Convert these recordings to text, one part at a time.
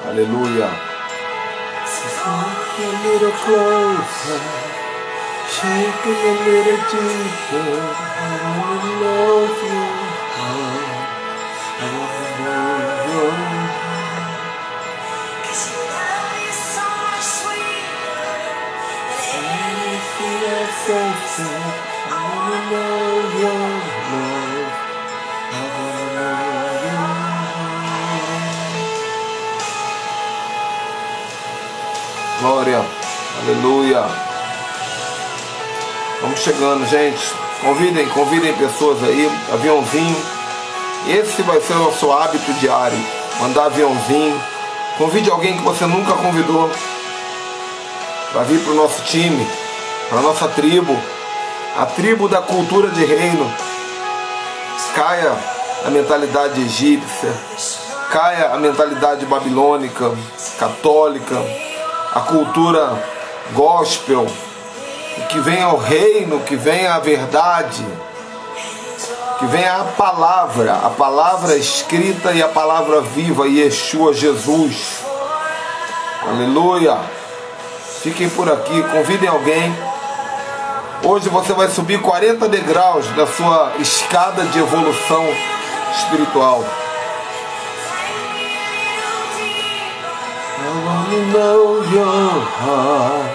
Aleluia. A little closer, shaking a little deeper. I wanna love you. I wanna know you. 'Cause your love is so much sweeter than anything else I've seen. I wanna know your love. I wanna know your love. Glória, aleluia. Vamos chegando, gente. Convidem pessoas aí, aviãozinho. Esse vai ser o nosso hábito diário, mandar aviãozinho. Convide alguém que você nunca convidou para vir para o nosso time, para a nossa tribo, a tribo da cultura de reino. Caia a mentalidade egípcia, caia a mentalidade babilônica, católica, a cultura gospel, que venha o reino, que venha a verdade, que venha a palavra escrita e a palavra viva, Yeshua, Jesus. Aleluia. Fiquem por aqui, convidem alguém. Hoje você vai subir 40 degraus da sua escada de evolução espiritual. I wanna know your heart.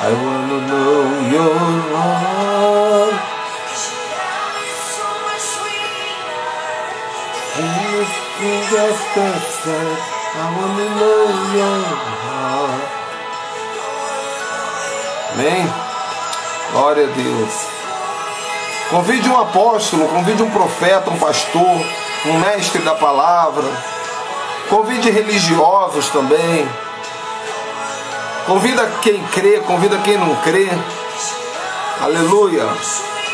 I wanna know your heart. I wanna know your heart. Amém? Glória a Deus. Convide um apóstolo, convide um profeta, um pastor, um mestre da palavra. Convide religiosos também. Convida quem crê, convida quem não crê. Aleluia.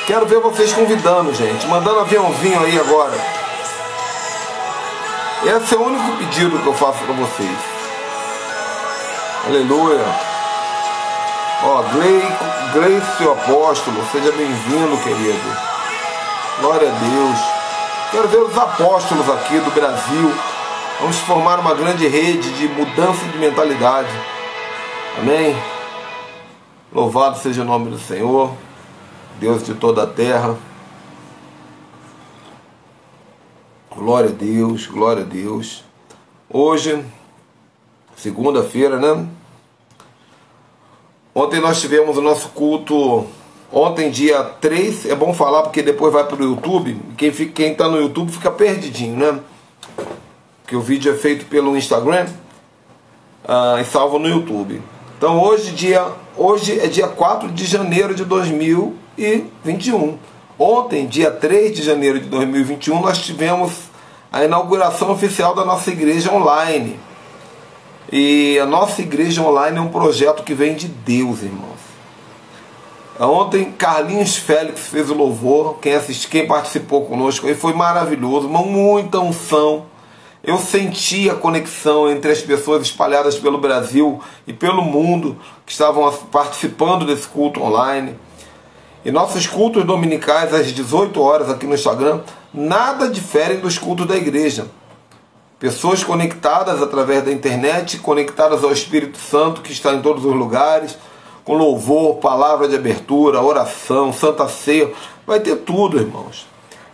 Quero ver vocês convidando, gente. Mandando aviãozinho aí agora. Esse é o único pedido que eu faço para vocês. Aleluia. Ó, Gleice, o apóstolo. Seja bem-vindo, querido. Glória a Deus. Quero ver os apóstolos aqui do Brasil. Vamos formar uma grande rede de mudança de mentalidade. Amém? Louvado seja o nome do Senhor, Deus de toda a terra. Glória a Deus, glória a Deus. Hoje, segunda-feira, né? Ontem nós tivemos o nosso culto. Ontem, dia 3, é bom falar porque depois vai para o YouTube. Quem está no YouTube fica perdidinho, né? Que o vídeo é feito pelo Instagram e salvo no YouTube. Então hoje é dia 4 de janeiro de 2021. Ontem, dia 3 de janeiro de 2021, nós tivemos a inauguração oficial da nossa igreja online. E a nossa igreja online é um projeto que vem de Deus, irmãos. Ontem, Carlinhos Félix fez o louvor. Quem participou conosco aí foi maravilhoso, muita unção. Eu senti a conexão entre as pessoas espalhadas pelo Brasil e pelo mundo que estavam participando desse culto online. E nossos cultos dominicais às 18 horas aqui no Instagram nada diferem dos cultos da igreja. Pessoas conectadas através da internet, conectadas ao Espírito Santo que está em todos os lugares, com louvor, palavra de abertura, oração, santa ceia. Vai ter tudo, irmãos.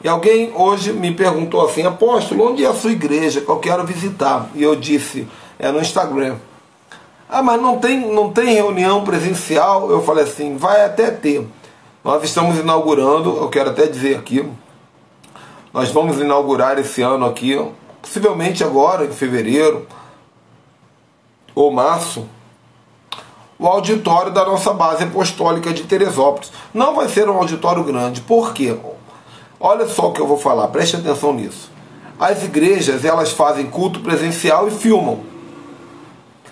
E alguém hoje me perguntou assim: apóstolo, onde é a sua igreja que eu quero visitar? E eu disse, é no Instagram. Ah, mas não tem reunião presencial? Eu falei assim, vai até ter. Nós estamos inaugurando, eu quero até dizer aqui, nós vamos inaugurar esse ano aqui, possivelmente agora, em fevereiro ou março, o auditório da nossa base apostólica de Teresópolis. Não vai ser um auditório grande. Por quê? Olha só o que eu vou falar, preste atenção nisso. As igrejas, elas fazem culto presencial e filmam.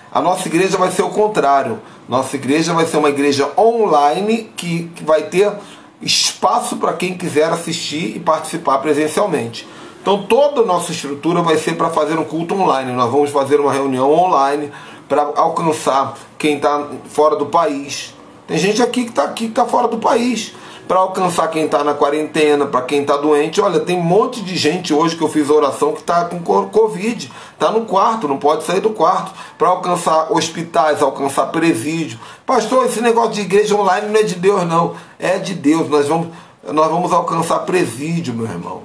A nossa igreja vai ser o contrário. Nossa igreja vai ser uma igreja online que vai ter espaço para quem quiser assistir e participar presencialmente. Então toda a nossa estrutura vai ser para fazer um culto online. Nós vamos fazer uma reunião online para alcançar quem está fora do país. Tem gente aqui que está fora do país, para alcançar quem está na quarentena, para quem está doente. Olha, tem um monte de gente hoje que eu fiz oração que está com Covid, está no quarto, não pode sair do quarto, para alcançar hospitais, alcançar presídio. Pastor, esse negócio de igreja online não é de Deus não, é de Deus. Nós vamos alcançar presídio, meu irmão.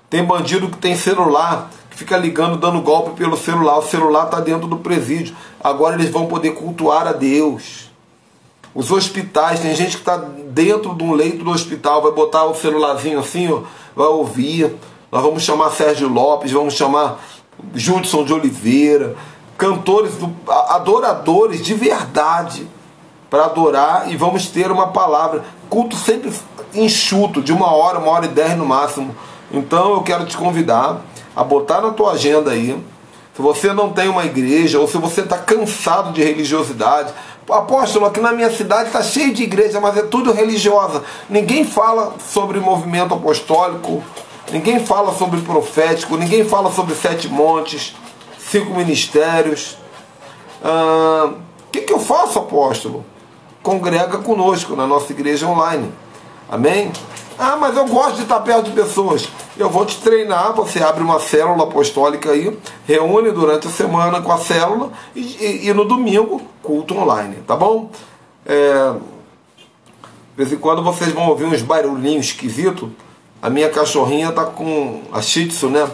Tem bandido que tem celular, que fica ligando, dando golpe pelo celular, o celular está dentro do presídio. Agora eles vão poder cultuar a Deus. Os hospitais, tem gente que está dentro de um leito do hospital, vai botar o celularzinho assim, ó, vai ouvir. Nós vamos chamar Sérgio Lopes, vamos chamar Judson de Oliveira, cantores, adoradores de verdade, para adorar, e vamos ter uma palavra. Culto sempre enxuto, de 1h e 10 no máximo. Então eu quero te convidar a botar na tua agenda aí. Se você não tem uma igreja, ou se você está cansado de religiosidade, apóstolo, aqui na minha cidade está cheio de igreja, mas é tudo religiosa. Ninguém fala sobre movimento apostólico, ninguém fala sobre profético, ninguém fala sobre 7 montes, 5 ministérios. O que eu faço, apóstolo? Congrega conosco na nossa igreja online. Amém? Ah, mas eu gosto de estar perto de pessoas. Eu vou te treinar, você abre uma célula apostólica aí, reúne durante a semana com a célula e no domingo, culto online, tá bom? De vez em quando vocês vão ouvir uns barulhinhos esquisitos. A minha cachorrinha tá com a Shih Tzu, né?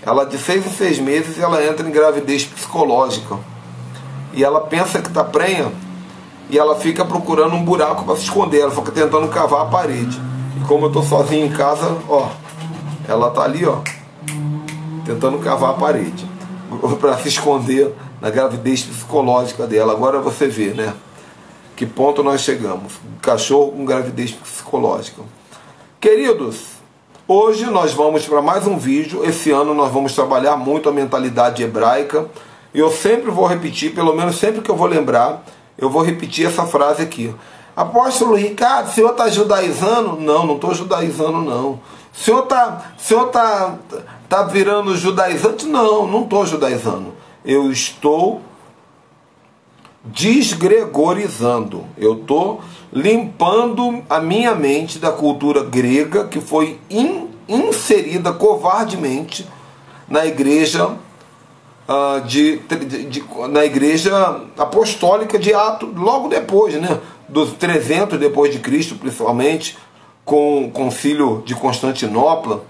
Ela de 6 em 6 meses ela entra em gravidez psicológica. E ela pensa que tá prenha e ela fica procurando um buraco para se esconder. Ela fica tentando cavar a parede. E como eu tô sozinho em casa, ó, ela tá ali, ó, tentando cavar a parede para se esconder na gravidez psicológica dela. Agora você vê, né? Que ponto nós chegamos. Cachorro com gravidez psicológica. Queridos, hoje nós vamos para mais um vídeo. Esse ano nós vamos trabalhar muito a mentalidade hebraica. E eu sempre vou repetir, pelo menos sempre que eu vou lembrar, eu vou repetir essa frase aqui. Apóstolo Ricardo, o senhor está judaizando? Não, não estou judaizando não. O senhor tá virando judaizante? Não, não estou judaizando. Eu estou desgregorizando. Eu estou limpando a minha mente da cultura grega que foi inserida covardemente na igreja na igreja apostólica de Atos, logo depois, né, dos 300 depois de Cristo, principalmente com o concílio de Constantinopla,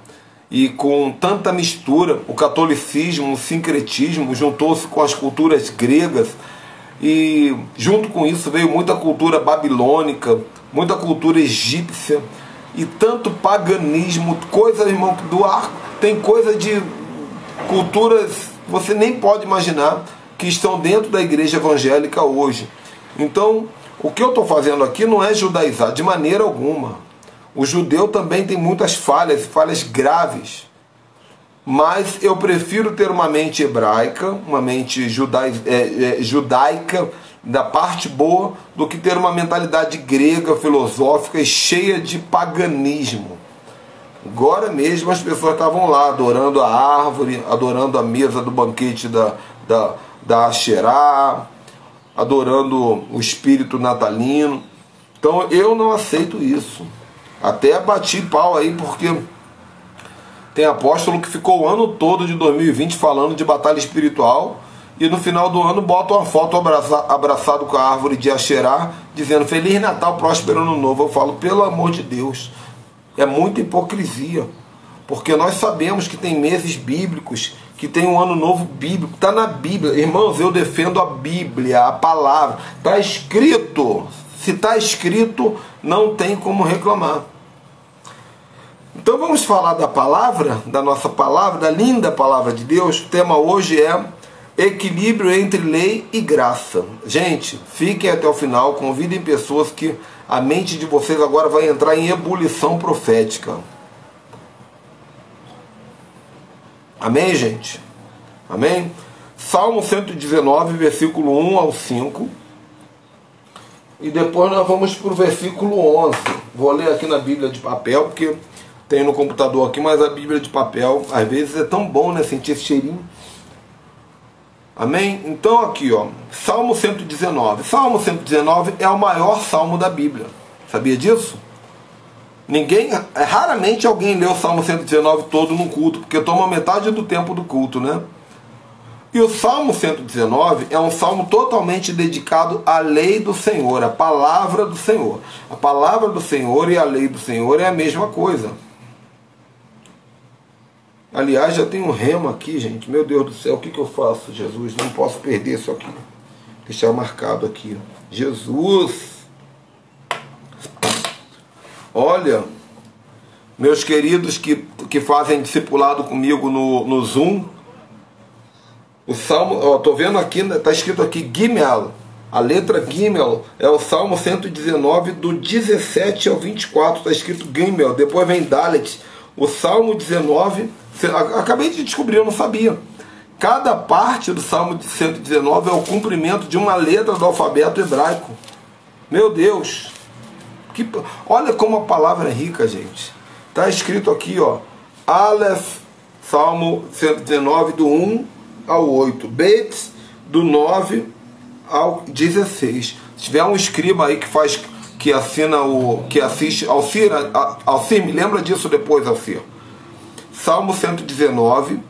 e com tanta mistura, o catolicismo, o sincretismo juntou-se com as culturas gregas, e junto com isso veio muita cultura babilônica, muita cultura egípcia, e tanto paganismo, coisa, irmão, do ar, tem coisa de culturas você nem pode imaginar que estão dentro da igreja evangélica hoje. Então, o que eu estou fazendo aqui não é judaizar de maneira alguma. O judeu também tem muitas falhas, falhas graves. Mas eu prefiro ter uma mente hebraica, uma mente judaica, da parte boa, do que ter uma mentalidade grega, filosófica e cheia de paganismo. Agora mesmo as pessoas estavam lá adorando a árvore, adorando a mesa do banquete da Asherá, adorando o espírito natalino. Então eu não aceito isso. Até bati pau aí, porque tem apóstolo que ficou o ano todo de 2020 falando de batalha espiritual e no final do ano bota uma foto abraçado com a árvore de Asherá, dizendo Feliz Natal, próspero ano novo. Eu falo, pelo amor de Deus, é muita hipocrisia, porque nós sabemos que tem meses bíblicos, que tem um ano novo bíblico, está na Bíblia. Irmãos, eu defendo a Bíblia, a palavra, está escrito. Se está escrito, não tem como reclamar. Então vamos falar da palavra, da nossa palavra, da linda palavra de Deus. O tema hoje é equilíbrio entre lei e graça. Gente, fiquem até o final, convidem pessoas que a mente de vocês agora vai entrar em ebulição profética. Amém, gente? Amém? Salmo 119, versículo 1 ao 5. E depois nós vamos para o versículo 11. Vou ler aqui na Bíblia de papel, porque tem no computador aqui, mas a Bíblia de papel, às vezes é tão bom, né? Sentir esse cheirinho. Amém? Então aqui, ó, Salmo 119. Salmo 119 é o maior salmo da Bíblia. Sabia disso? Raramente alguém lê o Salmo 119 todo no culto, porque toma metade do tempo do culto, né? E o Salmo 119 é um salmo totalmente dedicado à lei do Senhor, à palavra do Senhor. A palavra do Senhor e a lei do Senhor é a mesma coisa. Aliás, já tem um rema aqui, gente. Meu Deus do céu, o que eu faço, Jesus? Não posso perder isso aqui. Deixar marcado aqui. Jesus! Olha, meus queridos que fazem discipulado comigo no Zoom, o Salmo, ó, tô vendo aqui, está escrito aqui Gimel. A letra Gimel é o Salmo 119, do 17 ao 24, está escrito Gimel. Depois vem Dalet. O Salmo 19, acabei de descobrir, eu não sabia. Cada parte do Salmo 119 é o cumprimento de uma letra do alfabeto hebraico. Meu Deus! Olha como a palavra é rica, gente. Está escrito aqui, ó, Aleph, Salmo 119, do 1 ao 8. Bet, do 9 ao 16. Se tiver um escriba aí que assina que assiste, Alcir, me lembra disso depois, Alcir. Salmo 119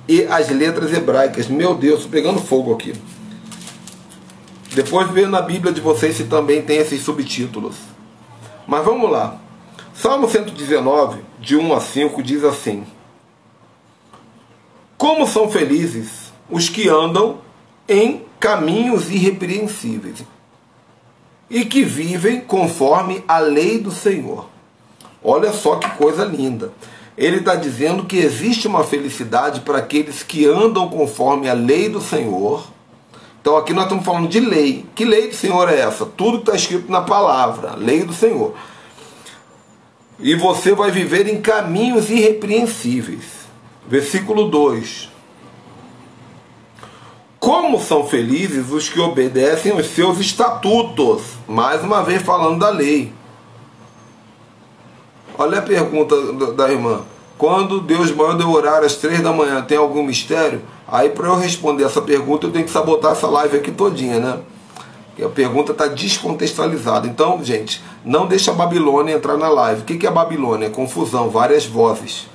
e as letras hebraicas. Meu Deus, estou pegando fogo aqui. Depois vê na Bíblia de vocês se também tem esses subtítulos. Mas vamos lá. Salmo 119, de 1 a 5, diz assim: Como são felizes os que andam em caminhos irrepreensíveis e que vivem conforme a lei do Senhor. Olha só que coisa linda. Ele está dizendo que existe uma felicidade para aqueles que andam conforme a lei do Senhor. Então aqui nós estamos falando de lei. Que lei do Senhor é essa? Tudo que está escrito na palavra, lei do Senhor. E você vai viver em caminhos irrepreensíveis. Versículo 2. Como são felizes os que obedecem aos seus estatutos. Mais uma vez falando da lei. Olha a pergunta da irmã. Quando Deus manda eu orar às 3 da manhã, tem algum mistério? Aí para eu responder essa pergunta eu tenho que sabotar essa live aqui todinha, né? E a pergunta está descontextualizada. Então, gente, não deixa a Babilônia entrar na live. O que é a Babilônia? É confusão, várias vozes.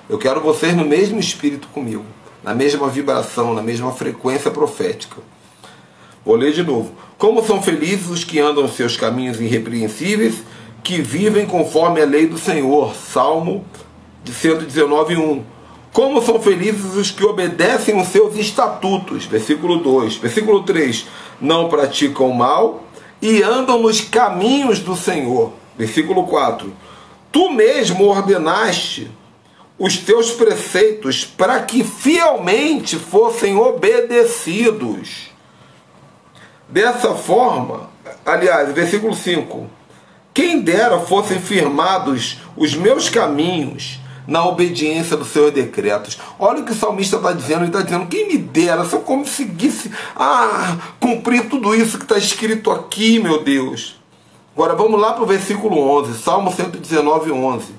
Eu quero vocês no mesmo espírito comigo, na mesma vibração, na mesma frequência profética. Vou ler de novo. Como são felizes os que andam em seus caminhos irrepreensíveis, que vivem conforme a lei do Senhor. Salmo de 119:1. Como são felizes os que obedecem os seus estatutos. Versículo 2. Versículo 3. Não praticam mal e andam nos caminhos do Senhor. Versículo 4. Tu mesmo ordenaste os teus preceitos para que fielmente fossem obedecidos. Dessa forma, aliás, versículo 5. Quem dera fossem firmados os meus caminhos na obediência dos seus decretos. Olha o que o salmista está dizendo. Ele está dizendo, quem me dera se eu conseguisse cumprir tudo isso que está escrito aqui, meu Deus. Agora vamos lá para o versículo 11. Salmo 119:11.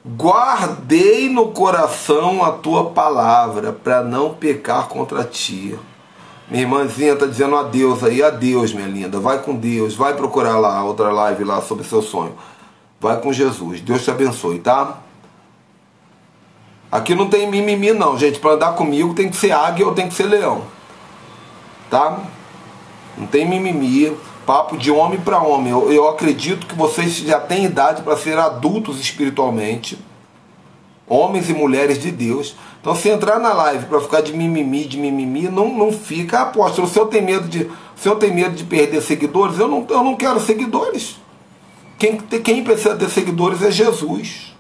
Guardei no coração a tua palavra para não pecar contra ti. Minha irmãzinha está dizendo adeus aí, adeus, minha linda. Vai com Deus, vai procurar lá outra live lá sobre seu sonho. Vai com Jesus, Deus te abençoe, tá? Aqui não tem mimimi não, gente. Para andar comigo tem que ser águia ou tem que ser leão, tá? Não tem mimimi, papo de homem para homem. Eu acredito que vocês já têm idade para ser adultos espiritualmente, homens e mulheres de Deus. Então, se entrar na live para ficar de mimimi, não fica. Apóstolo, se eu tenho medo de perder seguidores, eu não quero seguidores. Quem precisa ter seguidores é Jesus.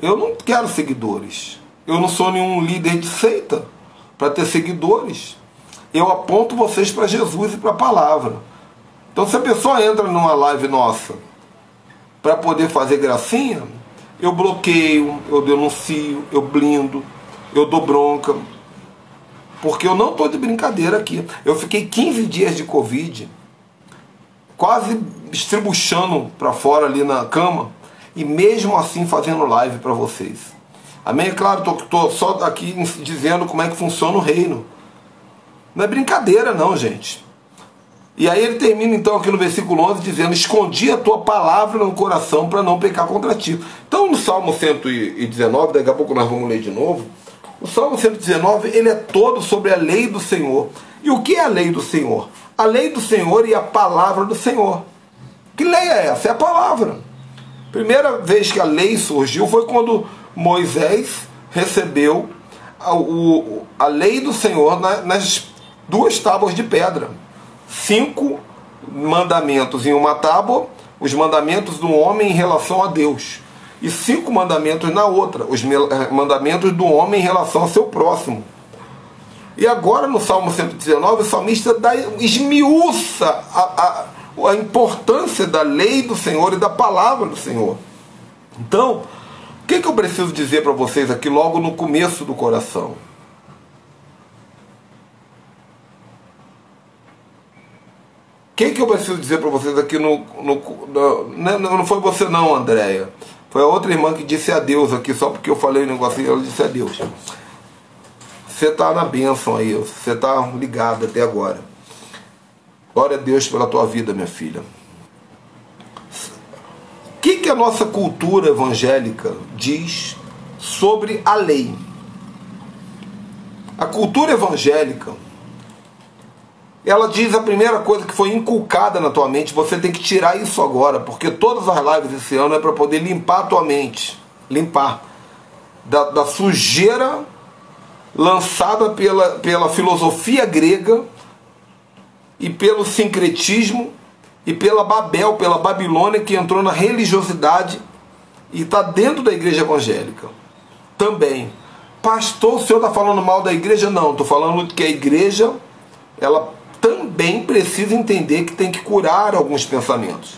Eu não quero seguidores. Eu não sou nenhum líder de seita para ter seguidores. Eu aponto vocês para Jesus e para a palavra. Então, se a pessoa entra numa live nossa para poder fazer gracinha, eu bloqueio, eu denuncio, eu blindo, eu dou bronca. Porque eu não estou de brincadeira aqui. Eu fiquei 15 dias de Covid, quase estribuchando para fora ali na cama, e mesmo assim fazendo live para vocês. Amém? É claro, estou só aqui dizendo como é que funciona o reino. Não é brincadeira não, gente. E aí ele termina então aqui no versículo 11 dizendo: escondi a tua palavra no coração para não pecar contra ti. Então no Salmo 119, daqui a pouco nós vamos ler de novo, o Salmo 119 ele é todo sobre a lei do Senhor. E o que é a lei do Senhor? A lei do Senhor e a palavra do Senhor. Que lei é essa? É a palavra. Primeira vez que a lei surgiu foi quando Moisés recebeu a lei do Senhor nas 2 tábuas de pedra. 5 mandamentos em uma tábua, os mandamentos do homem em relação a Deus. E 5 mandamentos na outra, os mandamentos do homem em relação ao seu próximo. E agora no Salmo 119, o salmista esmiuça a importância da lei do Senhor e da palavra do Senhor. Então, o que eu preciso dizer para vocês aqui logo no começo do coração? O que eu preciso dizer para vocês aqui não foi você não, Andréia. Foi a outra irmã que disse adeus aqui, só porque eu falei o negocinho, ela disse adeus. Você está na bênção aí, você está ligado até agora. Glória a Deus pela tua vida, minha filha. O que a nossa cultura evangélica diz sobre a lei? A cultura evangélica, ela diz a primeira coisa que foi inculcada na tua mente: você tem que tirar isso agora, porque todas as lives esse ano é para poder limpar a tua mente, limpar da sujeira lançada pela filosofia grega e pelo sincretismo e pela Babel, pela Babilônia, que entrou na religiosidade e está dentro da igreja evangélica também. Pastor, o senhor está falando mal da igreja? Não, estou falando que a igreja, ela também precisa entender que tem que curar alguns pensamentos.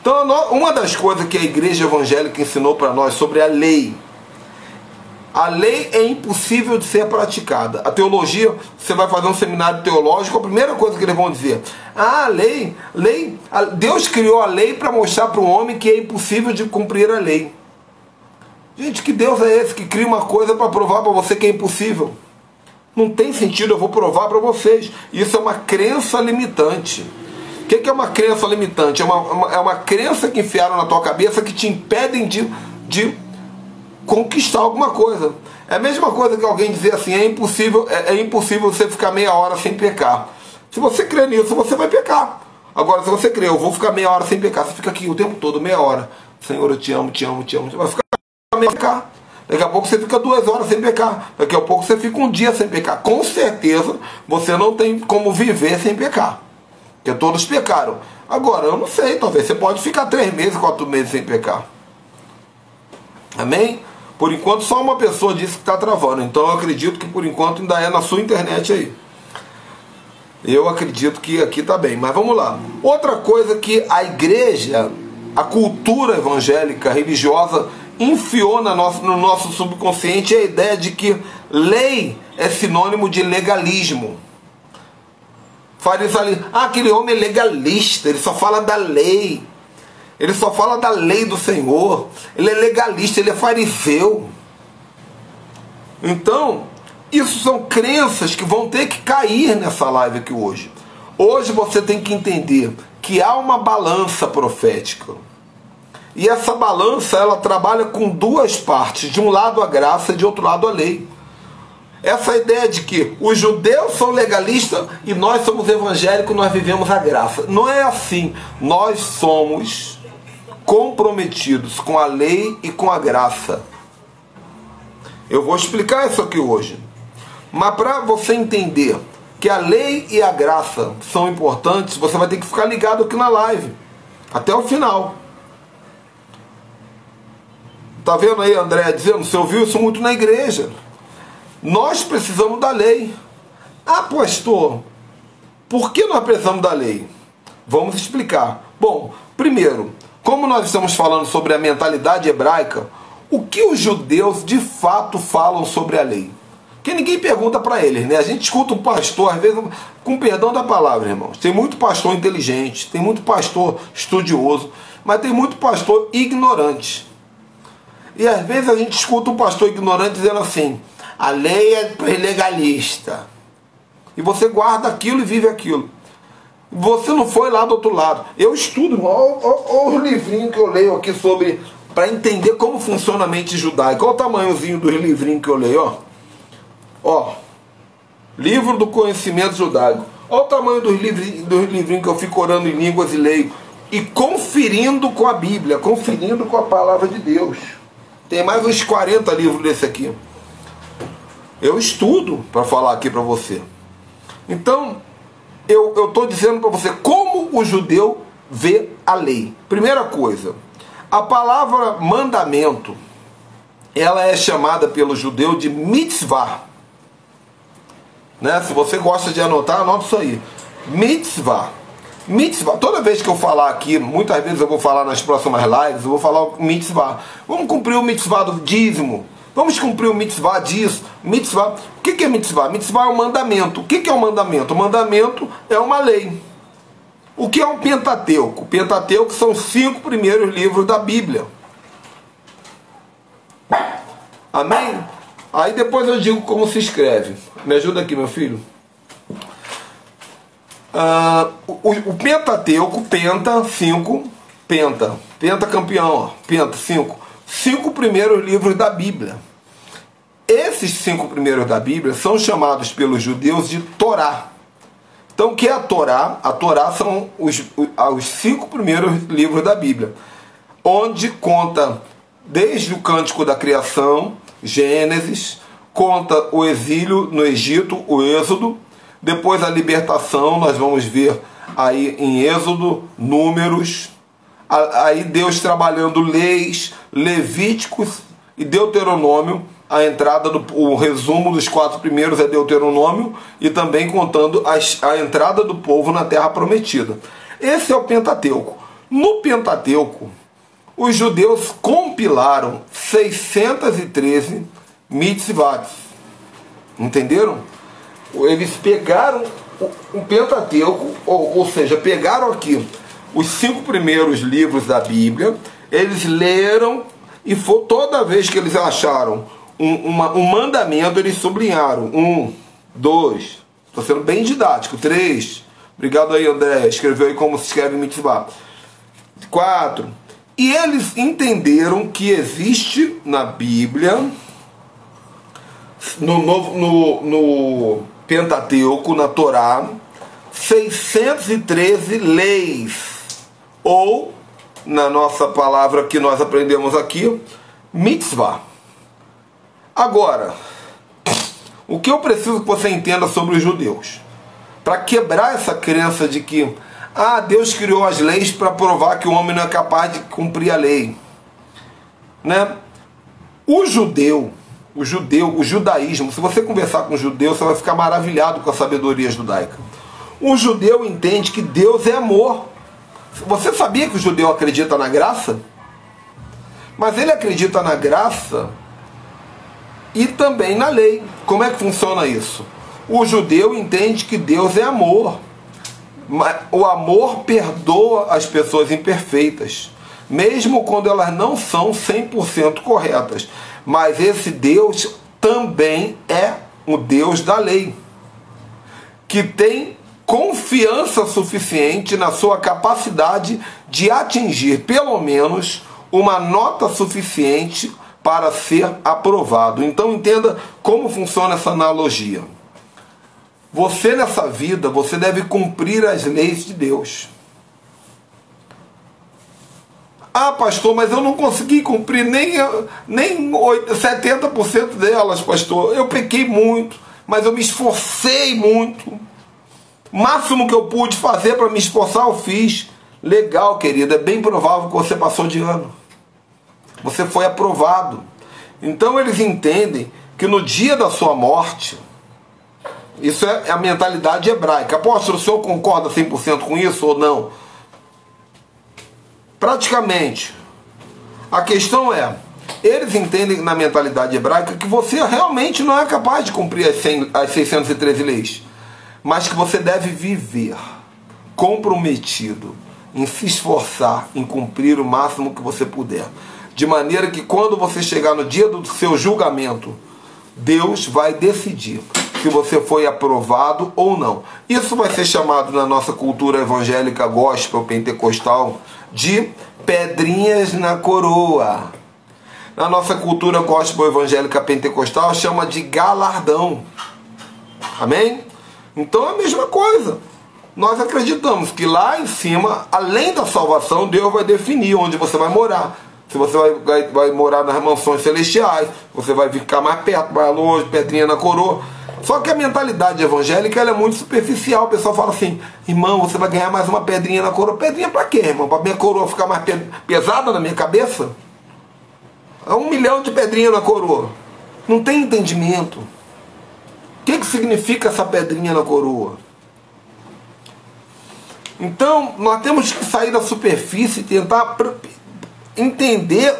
Então, uma das coisas que a igreja evangélica ensinou para nós sobre a lei é impossível de ser praticada. A teologia, você vai fazer um seminário teológico, a primeira coisa que eles vão dizer: a lei, Deus criou a lei para mostrar para o homem que é impossível de cumprir a lei. Gente, que Deus é esse que cria uma coisa para provar para você que é impossível? Não tem sentido, eu vou provar para vocês. Isso é uma crença limitante. O que é uma crença limitante? É uma crença que enfiaram na tua cabeça que te impedem de conquistar alguma coisa. É a mesma coisa que alguém dizer assim: é impossível você ficar meia hora sem pecar. Se você crê nisso, você vai pecar. Agora, se você crê, eu vou ficar meia hora sem pecar, você fica aqui o tempo todo, meia hora: Senhor, eu te amo, te amo, te amo. Você vai ficar meia hora sem pecar. Daqui a pouco você fica 2 horas sem pecar. Daqui a pouco você fica um dia sem pecar. Com certeza você não tem como viver sem pecar, porque todos pecaram. Agora, eu não sei, talvez você pode ficar 3 meses, 4 meses sem pecar. Amém? Por enquanto só uma pessoa disse que está travando. Então eu acredito que por enquanto ainda é na sua internet aí. Eu acredito que aqui está bem. Mas vamos lá. Outra coisa que a igreja, a cultura evangélica, religiosa, enfiou no nosso subconsciente é a ideia de que lei é sinônimo de legalismo. Aquele homem é legalista, ele só fala da lei. Ele só fala da lei do Senhor. Ele é legalista, ele é fariseu. Então, isso são crenças que vão ter que cair nessa live aqui hoje. Hoje você tem que entender que há uma balança profética. E essa balança, ela trabalha com 2 partes. De um lado a graça e de outro lado a lei. Essa ideia de que os judeus são legalistas e nós somos evangélicos, nós vivemos a graça. Não é assim. Nós somos comprometidos com a lei e com a graça. Eu vou explicar isso aqui hoje. Mas para você entender que a lei e a graça são importantes, você vai ter que ficar ligado aqui na live até o final. Tá vendo aí, André dizendo? Você ouviu isso muito na igreja. Nós precisamos da lei. Ah, pastor, por que nós precisamos da lei? Vamos explicar. Bom, primeiro, como nós estamos falando sobre a mentalidade hebraica, o que os judeus de fato falam sobre a lei? Porque ninguém pergunta para eles, né? A gente escuta um pastor, às vezes, com perdão da palavra, irmãos. Tem muito pastor inteligente, tem muito pastor estudioso, mas tem muito pastor ignorante. E às vezes a gente escuta um pastor ignorante dizendo assim: a lei é legalista. E você guarda aquilo e vive aquilo. Você não foi lá do outro lado. Eu estudo, olha o livrinho que eu leio aqui sobre, para entender como funciona a mente judaica. Olha o tamanhozinho do livrinho que eu leio, ó. Ó, livro do conhecimento judaico. Olha o tamanho dos livrinhos que eu fico orando em línguas e leio. E conferindo com a Bíblia, conferindo com a palavra de Deus. Tem mais uns 40 livros desse aqui. Eu estudo para falar aqui para você. Então, eu estou dizendo para você como o judeu vê a lei. Primeira coisa, a palavra mandamento, ela é chamada pelo judeu de mitzvah. Né? Se você gosta de anotar, anota isso aí. Mitzvah. Mitzvah. Toda vez que eu falar aqui, muitas vezes eu vou falar nas próximas lives, eu vou falar o mitzvah. Vamos cumprir o mitzvah do dízimo. Vamos cumprir o mitzvah disso. Mitzvah. O que é mitzvah? Mitzvah é um mandamento. O que é um mandamento? O mandamento é uma lei. O que é um Pentateuco? O Pentateuco são os 5 primeiros livros da Bíblia. Amém? Aí depois eu digo como se escreve. Me ajuda aqui, meu filho. O Pentateuco, Penta, 5. Penta campeão, ó. Penta, 5. 5 primeiros livros da Bíblia. Esses 5 primeiros da Bíblia são chamados pelos judeus de Torá. Então, o que é a Torá? A Torá são os 5 primeiros livros da Bíblia, onde conta desde o Cântico da Criação, Gênesis, conta o exílio no Egito, o Êxodo, depois a libertação, nós vamos ver aí em Êxodo, Números, aí Deus trabalhando leis, Levíticos e Deuteronômio. A entrada o resumo dos 4 primeiros é Deuteronômio, e também contando a entrada do povo na terra prometida. Esse é o Pentateuco. No Pentateuco, os judeus compilaram 613 mitzvot. Entenderam? Eles pegaram o Pentateuco, ou seja, pegaram aqui os 5 primeiros livros da Bíblia, eles leram, e toda vez que eles acharam um mandamento, eles sublinharam. 1, 2, estou sendo bem didático. 3, obrigado aí, André, escreveu aí como se escreve mitzvah. 4, e eles entenderam que existe na Bíblia, no Pentateuco, na Torá, 613 leis, ou, na nossa palavra que nós aprendemos aqui, mitzvah. Agora, o que eu preciso que você entenda sobre os judeus, para quebrar essa crença de que Deus criou as leis para provar que o homem não é capaz de cumprir a lei, né? O judaísmo, se você conversar com um judeu, você vai ficar maravilhado com a sabedoria judaica. O judeu entende que Deus é amor. Você sabia que o judeu acredita na graça? Mas ele acredita na graça e também na lei. Como é que funciona isso? O judeu entende que Deus é amor. O amor perdoa as pessoas imperfeitas, mesmo quando elas não são 100% corretas. Mas esse Deus também é o Deus da lei, que tem confiança suficiente na sua capacidade de atingir pelo menos uma nota suficiente para ser aprovado. Então entenda como funciona essa analogia. Você nessa vida, você deve cumprir as leis de Deus. Pastor, mas eu não consegui cumprir nem 70% delas, pastor. Eu pequei muito, mas eu me esforcei muito. O máximo que eu pude fazer para me esforçar, eu fiz. Legal, querido, é bem provável que você passou de ano. Você foi aprovado. Então eles entendem que no dia da sua morte, isso é a mentalidade hebraica. Apóstolo, o senhor concorda 100% com isso ou não? Praticamente. A questão é, eles entendem na mentalidade hebraica que você realmente não é capaz de cumprir as 613 leis, mas que você deve viver comprometido em se esforçar em cumprir o máximo que você puder. de maneira que quando você chegar no dia do seu julgamento, Deus vai decidir se você foi aprovado ou não. Isso vai ser chamado na nossa cultura evangélica gospel pentecostal de pedrinhas na coroa. Na nossa cultura gospel evangélica pentecostal chama de galardão. Amém? Então é a mesma coisa. Nós acreditamos que lá em cima, além da salvação, Deus vai definir onde você vai morar. Se você vai morar nas mansões celestiais, você vai ficar mais perto, mais longe, pedrinha na coroa. Só que a mentalidade evangélica ela é muito superficial. O pessoal fala assim: irmão, você vai ganhar mais uma pedrinha na coroa. Pedrinha pra quê, irmão? Pra minha coroa ficar mais pesada na minha cabeça? É 1 milhão de pedrinha na coroa. Não tem entendimento. O que significa essa pedrinha na coroa? Então, nós temos que sair da superfície e tentar entender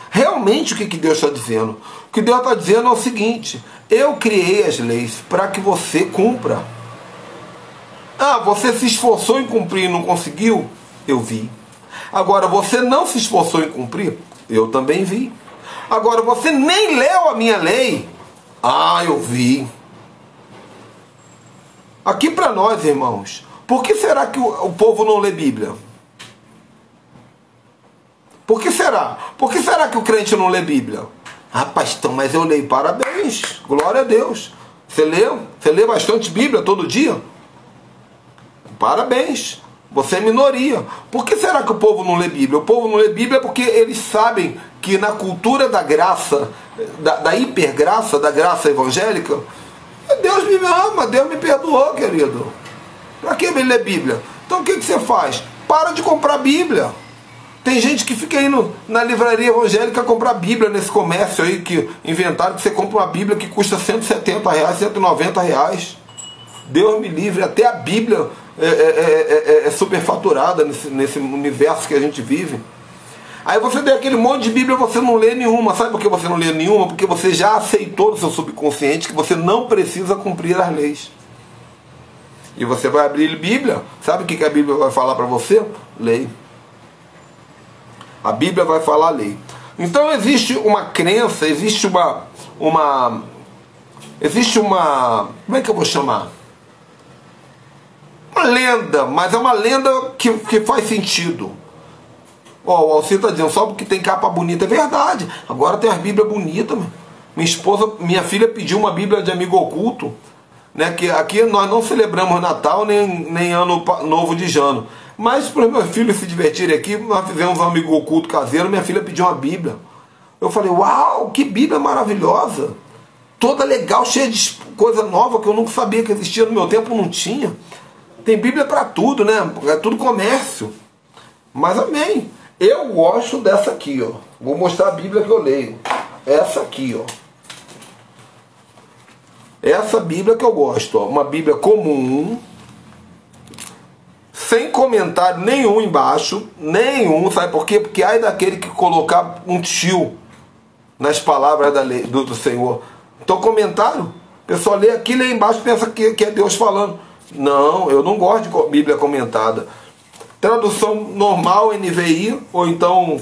realmente o que Deus está dizendo. O que Deus está dizendo é o seguinte: eu criei as leis para que você cumpra. Ah, você se esforçou em cumprir e não conseguiu? Eu vi. Agora, você não se esforçou em cumprir? Eu também vi. Agora, você nem leu a minha lei? Ah, eu vi. Aqui para nós, irmãos, por que será que o povo não lê Bíblia? Por que será? Por que será que o crente não lê Bíblia? Ah, pastor, mas eu leio. Parabéns, glória a Deus. Você leu? Você lê bastante Bíblia todo dia? Parabéns, você é minoria. Por que será que o povo não lê Bíblia? O povo não lê Bíblia porque eles sabem que na cultura da graça, da hipergraça, da graça evangélica, Deus me ama, Deus me perdoou, querido. Para que me ler Bíblia? Então o que você faz? Para de comprar Bíblia. Tem gente que fica indo na livraria evangélica comprar Bíblia nesse comércio aí que inventaram que você compra uma Bíblia que custa R$170, R$190. Deus me livre, até a Bíblia é superfaturada nesse universo que a gente vive. Aí você tem aquele monte de Bíblia e você não lê nenhuma. Sabe por que você não lê nenhuma? Porque você já aceitou no seu subconsciente que você não precisa cumprir as leis. E você vai abrir Bíblia. Sabe o que a Bíblia vai falar para você? Lei. A Bíblia vai falar lei. Então existe uma crença, existe uma como é que eu vou chamar? Uma lenda, mas é uma lenda que faz sentido. Ó, o Alcir está dizendo, só porque tem capa bonita. É verdade. Agora tem as Bíblias bonitas. Minha filha pediu uma Bíblia de amigo oculto. Né, que aqui nós não celebramos Natal nem Ano Novo de Jano. Mas para os meus filhos se divertirem aqui, nós fizemos um amigo oculto caseiro. Minha filha pediu uma Bíblia. Eu falei, uau, que Bíblia maravilhosa. Toda legal, cheia de coisa nova que eu nunca sabia que existia. No meu tempo não tinha. Tem Bíblia para tudo, né? É tudo comércio. Mas amém. Eu gosto dessa aqui, ó. Vou mostrar a Bíblia que eu leio. Essa aqui, ó. Essa Bíblia que eu gosto, ó. Uma Bíblia comum, sem comentário nenhum embaixo. Nenhum, sabe por quê? Porque ai daquele que colocar um tio nas palavras da lei, do Senhor. Então comentário, o pessoal lê aqui, lê embaixo e pensa que é Deus falando. Não, eu não gosto de Bíblia comentada. Tradução normal, NVI, ou então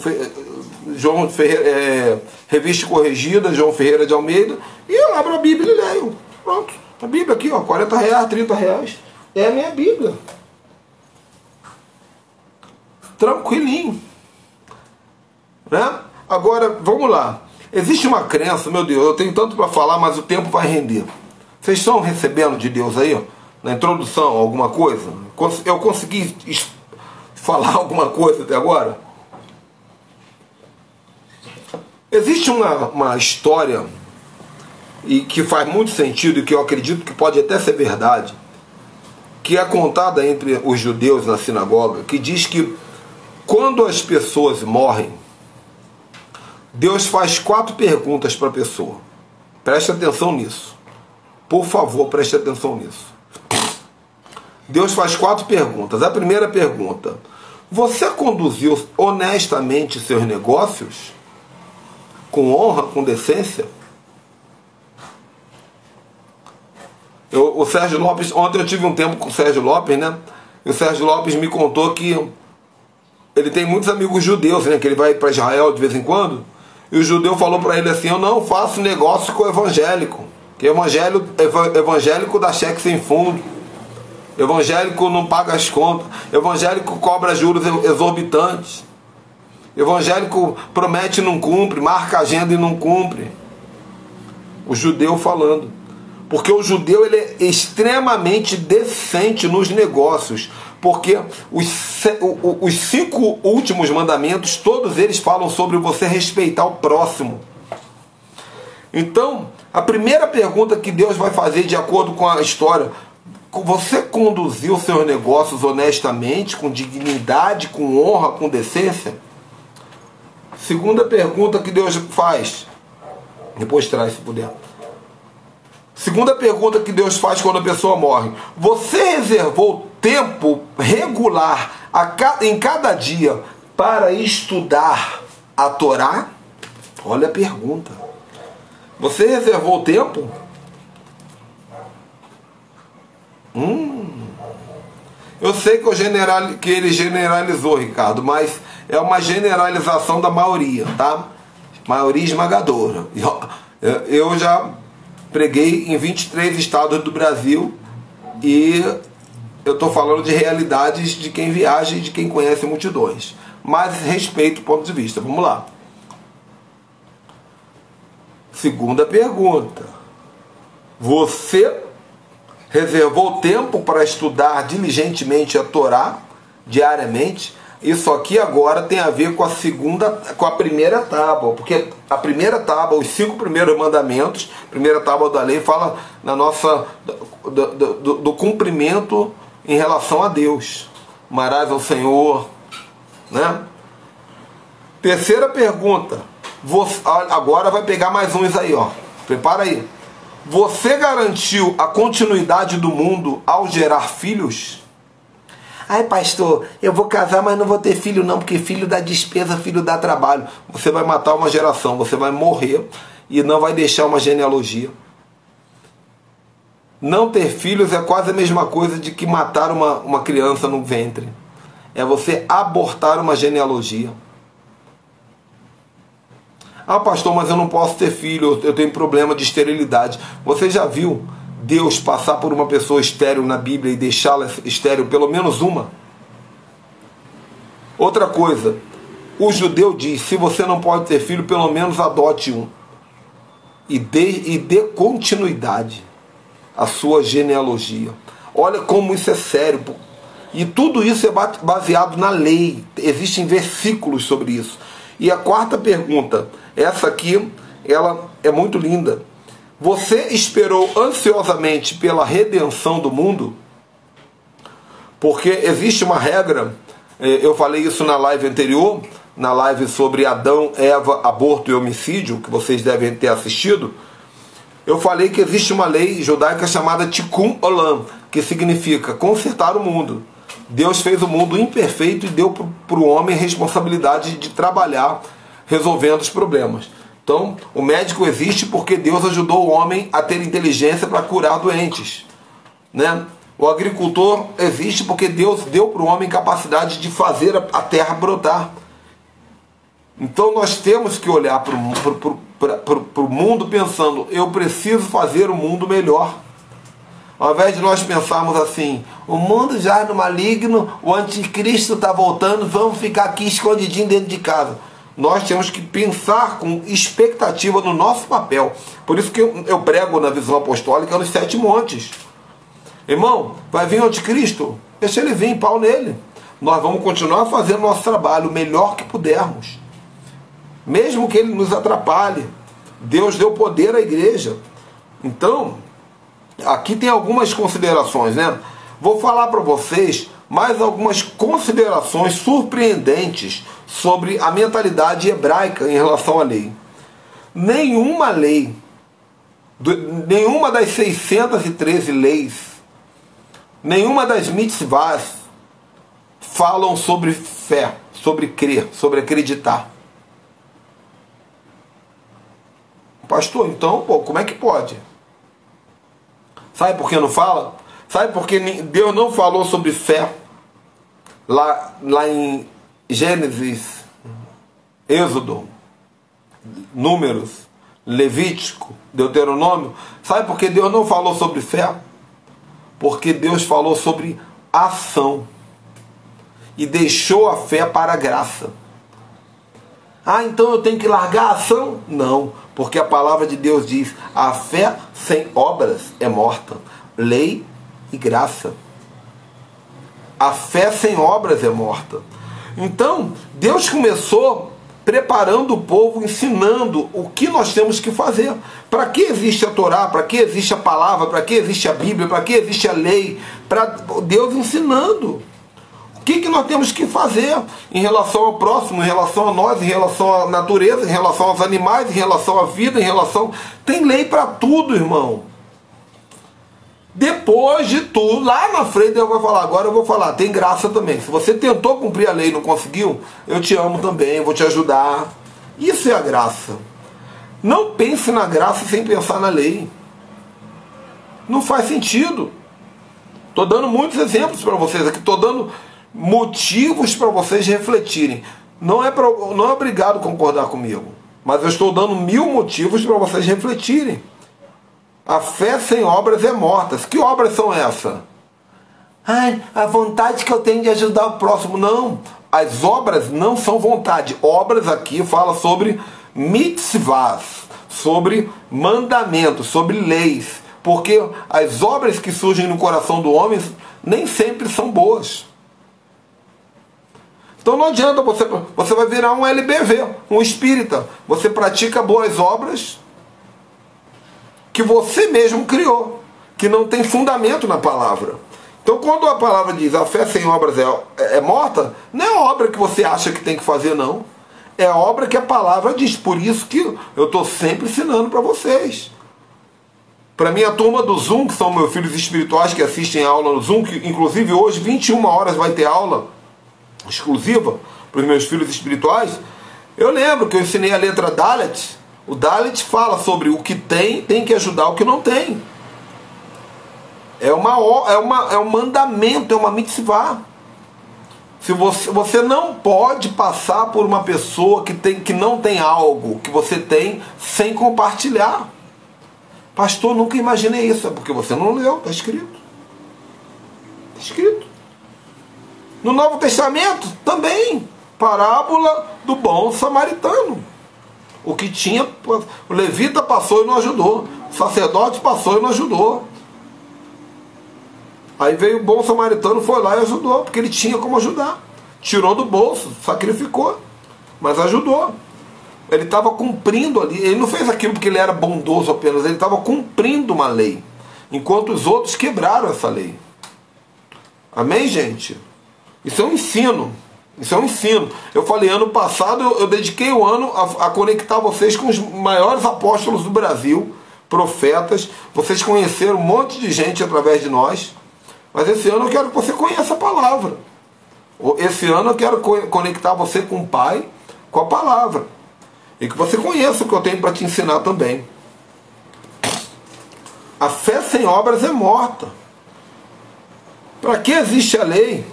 João Ferreira, Revista Corrigida, João Ferreira de Almeida, e eu abro a Bíblia e leio. Pronto, a Bíblia aqui, ó, R$40, R$30. É a minha Bíblia. Tranquilinho. Né? Agora, vamos lá. Existe uma crença, meu Deus, eu tenho tanto para falar, mas o tempo vai render. Vocês estão recebendo de Deus aí, ó, na introdução, alguma coisa? Eu consegui falar alguma coisa até agora? Existe uma história e que faz muito sentido e que eu acredito que pode até ser verdade, que é contada entre os judeus na sinagoga, que diz que quando as pessoas morrem, Deus faz 4 perguntas para a pessoa. Preste atenção nisso. Por favor, preste atenção nisso. Deus faz 4 perguntas. A primeira pergunta: você conduziu honestamente seus negócios? Com honra, com decência? O Sérgio Lopes, ontem eu tive um tempo com o Sérgio Lopes, né? E o Sérgio Lopes me contou que ele tem muitos amigos judeus, né, que ele vai para Israel de vez em quando, e o judeu falou para ele assim: eu não faço negócio com o evangélico, que evangélico dá cheque sem fundo, evangélico não paga as contas, evangélico cobra juros exorbitantes, evangélico promete e não cumpre, marca agenda e não cumpre. O judeu falando. Porque o judeu ele é extremamente decente nos negócios. Porque os 5 últimos mandamentos, todos eles falam sobre você respeitar o próximo. Então, a primeira pergunta que Deus vai fazer, de acordo com a história: você conduziu seus negócios honestamente, com dignidade, com honra, com decência? Segunda pergunta que Deus faz, depois traz se puder. Segunda pergunta que Deus faz quando a pessoa morre: você reservou tempo regular em cada dia para estudar a Torá? Olha a pergunta. Você reservou tempo? Eu sei que ele generalizou, Ricardo, mas é uma generalização da maioria, tá? Maioria esmagadora. Eu já preguei em 23 estados do Brasil e eu estou falando de realidades de quem viaja e de quem conhece multidões. Mas respeito o ponto de vista. Vamos lá. Segunda pergunta: você reservou tempo para estudar diligentemente a Torá diariamente? Isso aqui agora tem a ver com a primeira tábua, porque a primeira tábua, os 5 primeiros mandamentos, primeira tábua da lei, fala do cumprimento em relação a Deus. Amarás ao Senhor, né? Terceira pergunta, agora vai pegar mais uns aí, ó. Prepara aí. Você garantiu a continuidade do mundo ao gerar filhos? Ai, pastor, eu vou casar, mas não vou ter filho não, porque filho dá despesa, filho dá trabalho. Você vai matar uma geração, você vai morrer e não vai deixar uma genealogia. Não ter filhos é quase a mesma coisa de que matar uma criança no ventre. É você abortar uma genealogia. Ah, pastor, mas eu não posso ter filho, eu tenho problema de esterilidade. Você já viu Deus passar por uma pessoa estéril na Bíblia e deixá-la estéril pelo menos uma? Outra coisa, o judeu diz: se você não pode ter filho, pelo menos adote um. E dê continuidade à sua genealogia. Olha como isso é sério. E tudo isso é baseado na lei. Existem versículos sobre isso. E a quarta pergunta, essa aqui, ela é muito linda. Você esperou ansiosamente pela redenção do mundo? Porque existe uma regra, eu falei isso na live anterior, na live sobre Adão, Eva, aborto e homicídio, que vocês devem ter assistido. Eu falei que existe uma lei judaica chamada Tikkun Olam, que significa consertar o mundo. Deus fez o mundo imperfeito e deu para o homem a responsabilidade de trabalhar resolvendo os problemas. Então, o médico existe porque Deus ajudou o homem a ter inteligência para curar doentes, né? O agricultor existe porque Deus deu para o homem capacidade de fazer a terra brotar. Então, nós temos que olhar para o mundo pensando: eu preciso fazer o mundo melhor. Ao invés de nós pensarmos assim: o mundo já é no maligno, o anticristo está voltando, vamos ficar aqui escondidinho dentro de casa. Nós temos que pensar com expectativa no nosso papel. Por isso que eu prego na visão apostólica nos 7 montes. Irmão, vai vir o anticristo? Deixa ele vir, pau nele. Nós vamos continuar fazendo nosso trabalho o melhor que pudermos. Mesmo que ele nos atrapalhe. Deus deu poder à igreja. Então, aqui tem algumas considerações, né? Vou falar para vocês mais algumas considerações surpreendentes sobre a mentalidade hebraica em relação à lei. Nenhuma lei, nenhuma das 613 leis, nenhuma das mitzvahs falam sobre fé, sobre crer, sobre acreditar. Pastor, então, como é que pode? Sabe por que não fala? Sabe por que Deus não falou sobre fé lá em Gênesis, Êxodo, Números, Levítico, Deuteronômio. Sabe por que Deus não falou sobre fé? Porque Deus falou sobre ação e deixou a fé para a graça. Ah, então eu tenho que largar a ação? Não, porque a palavra de Deus diz: a fé sem obras é morta. Lei e graça. A fé sem obras é morta. Então, Deus começou preparando o povo, ensinando o que nós temos que fazer. Para que existe a Torá? Para que existe a palavra? Para que existe a Bíblia? Para que existe a lei? Para Deus ensinando. O que nós temos que fazer em relação ao próximo, em relação a nós, em relação à natureza, em relação aos animais, em relação à vida, em relação... Tem lei para tudo, irmão. Depois de tudo, lá na frente Deus vai falar, agora eu vou falar, tem graça também. Se você tentou cumprir a lei e não conseguiu, eu te amo também, vou te ajudar. Isso é a graça. Não pense na graça sem pensar na lei. Não faz sentido. Estou dando muitos exemplos para vocês aqui, estou dando motivos para vocês refletirem. Não é obrigado a concordar comigo, mas eu estou dando 1000 motivos para vocês refletirem. A fé sem obras é morta. Que obras são essas? Ai, a vontade que eu tenho de ajudar o próximo. Não, as obras não são vontade. Obras aqui fala sobre mitzvahs, sobre mandamentos, sobre leis. Porque as obras que surgem no coração do homem nem sempre são boas. Então não adianta, você vai virar um LBV, um espírita. Você pratica boas obras que você mesmo criou, que não tem fundamento na palavra. Então quando a palavra diz a fé sem obras é morta, não é a obra que você acha que tem que fazer, não. É a obra que a palavra diz. Por isso que eu estou sempre ensinando para vocês. Para minha turma do Zoom, que são meus filhos espirituais que assistem a aula no Zoom, que inclusive hoje 21 horas vai ter aula exclusiva para os meus filhos espirituais, eu lembro que eu ensinei a letra Dalet. O Dalet fala sobre o que tem que ajudar o que não tem. É um mandamento, é uma mitzvah. Se você não pode passar por uma pessoa que não tem algo que você tem sem compartilhar. Pastor, nunca imaginei isso. É porque você não leu, está escrito. Está escrito. No Novo Testamento também, parábola do bom samaritano. O que tinha, o levita passou e não ajudou. O sacerdote passou e não ajudou. Aí veio o bom samaritano, foi lá e ajudou, porque ele tinha como ajudar. Tirou do bolso, sacrificou, mas ajudou. Ele estava cumprindo ali. Ele não fez aquilo porque ele era bondoso apenas, ele estava cumprindo uma lei, enquanto os outros quebraram essa lei. Amém, gente? Isso é um ensino. Isso é um ensino. Eu falei, ano passado eu dediquei o ano a conectar vocês com os maiores apóstolos do Brasil, profetas. Vocês conheceram um monte de gente através de nós. Mas esse ano eu quero que você conheça a palavra. Esse ano eu quero conectar você com o Pai, com a palavra. E que você conheça o que eu tenho para te ensinar também. A fé sem obras é morta. Para que existe a lei?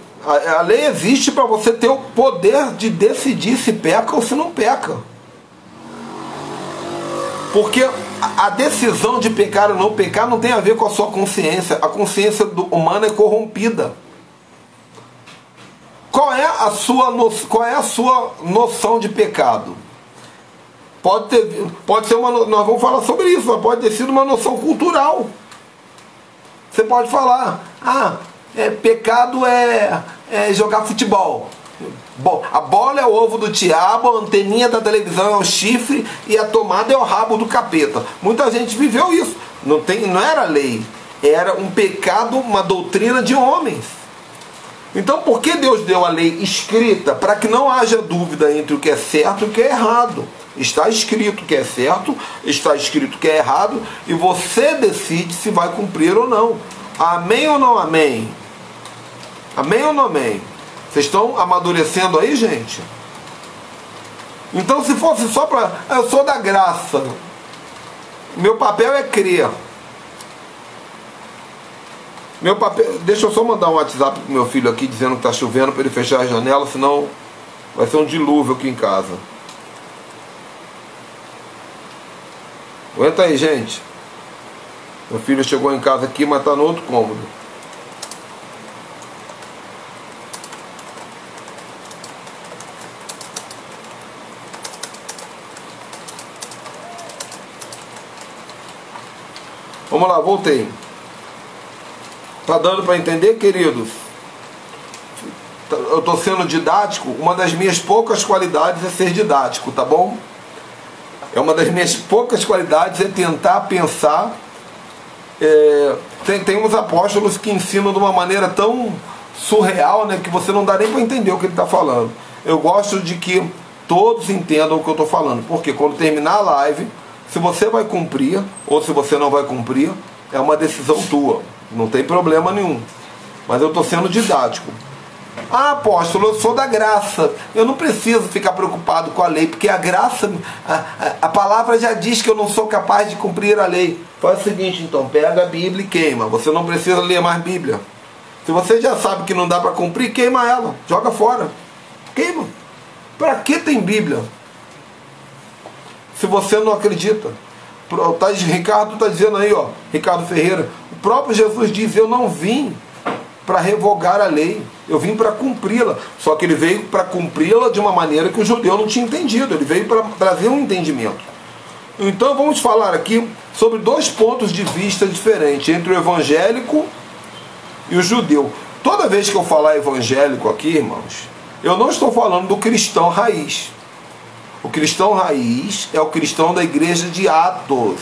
A lei existe para você ter o poder de decidir se peca ou se não peca. Porque a decisão de pecar ou não pecar não tem a ver com a sua consciência. A consciência humana é corrompida. Qual é a sua noção de pecado? Pode ser nós vamos falar sobre isso, mas pode ter sido uma noção cultural. Você pode falar, pecado é jogar futebol. Bom, a bola é o ovo do diabo, a anteninha da televisão é o chifre e a tomada é o rabo do capeta. Muita gente viveu isso. Não era lei, era um pecado, uma doutrina de homens. Então por que Deus deu a lei escrita? Para que não haja dúvida entre o que é certo e o que é errado. Está escrito que é certo, está escrito que é errado, e você decide se vai cumprir ou não. Amém ou não amém? Amém ou não amém? Vocês estão amadurecendo aí, gente? Então se fosse só para... Eu sou da graça. Meu papel é crer. Deixa eu só mandar um WhatsApp pro meu filho aqui dizendo que está chovendo para ele fechar a janela, senão Vai ser um dilúvio aqui em casa. Aguenta aí, gente. Meu filho chegou em casa aqui, mas tá no outro cômodo. Vamos lá, voltei. Tá dando para entender, queridos? Eu tô sendo didático. Uma das minhas poucas qualidades é ser didático, tá bom? É uma das minhas poucas qualidades é tentar pensar. Tem uns apóstolos que ensinam de uma maneira tão surreal, né, que você não dá nem para entender o que ele está falando. Eu gosto de que todos entendam o que eu estou falando, porque quando terminar a live, se você vai cumprir ou se você não vai cumprir, é uma decisão tua, não tem problema nenhum. Mas eu estou sendo didático. Ah, apóstolo, eu sou da graça, eu não preciso ficar preocupado com a lei, porque a graça, a palavra já diz que eu não sou capaz de cumprir a lei. Faz o seguinte então, pega a Bíblia e queima. Você não precisa ler mais Bíblia. Se você já sabe que não dá para cumprir, queima ela, joga fora, queima. Para que tem Bíblia? Se você não acredita. Ricardo está dizendo aí, ó, Ricardo Ferreira, o próprio Jesus diz: eu não vim para revogar a lei, eu vim para cumpri-la. Só que ele veio para cumpri-la de uma maneira que o judeu não tinha entendido, ele veio para trazer um entendimento. Então vamos falar aqui sobre dois pontos de vista diferentes entre o evangélico e o judeu. Toda vez que eu falar evangélico aqui, irmãos, eu não estou falando do cristão raiz. O cristão raiz é o cristão da igreja de Atos.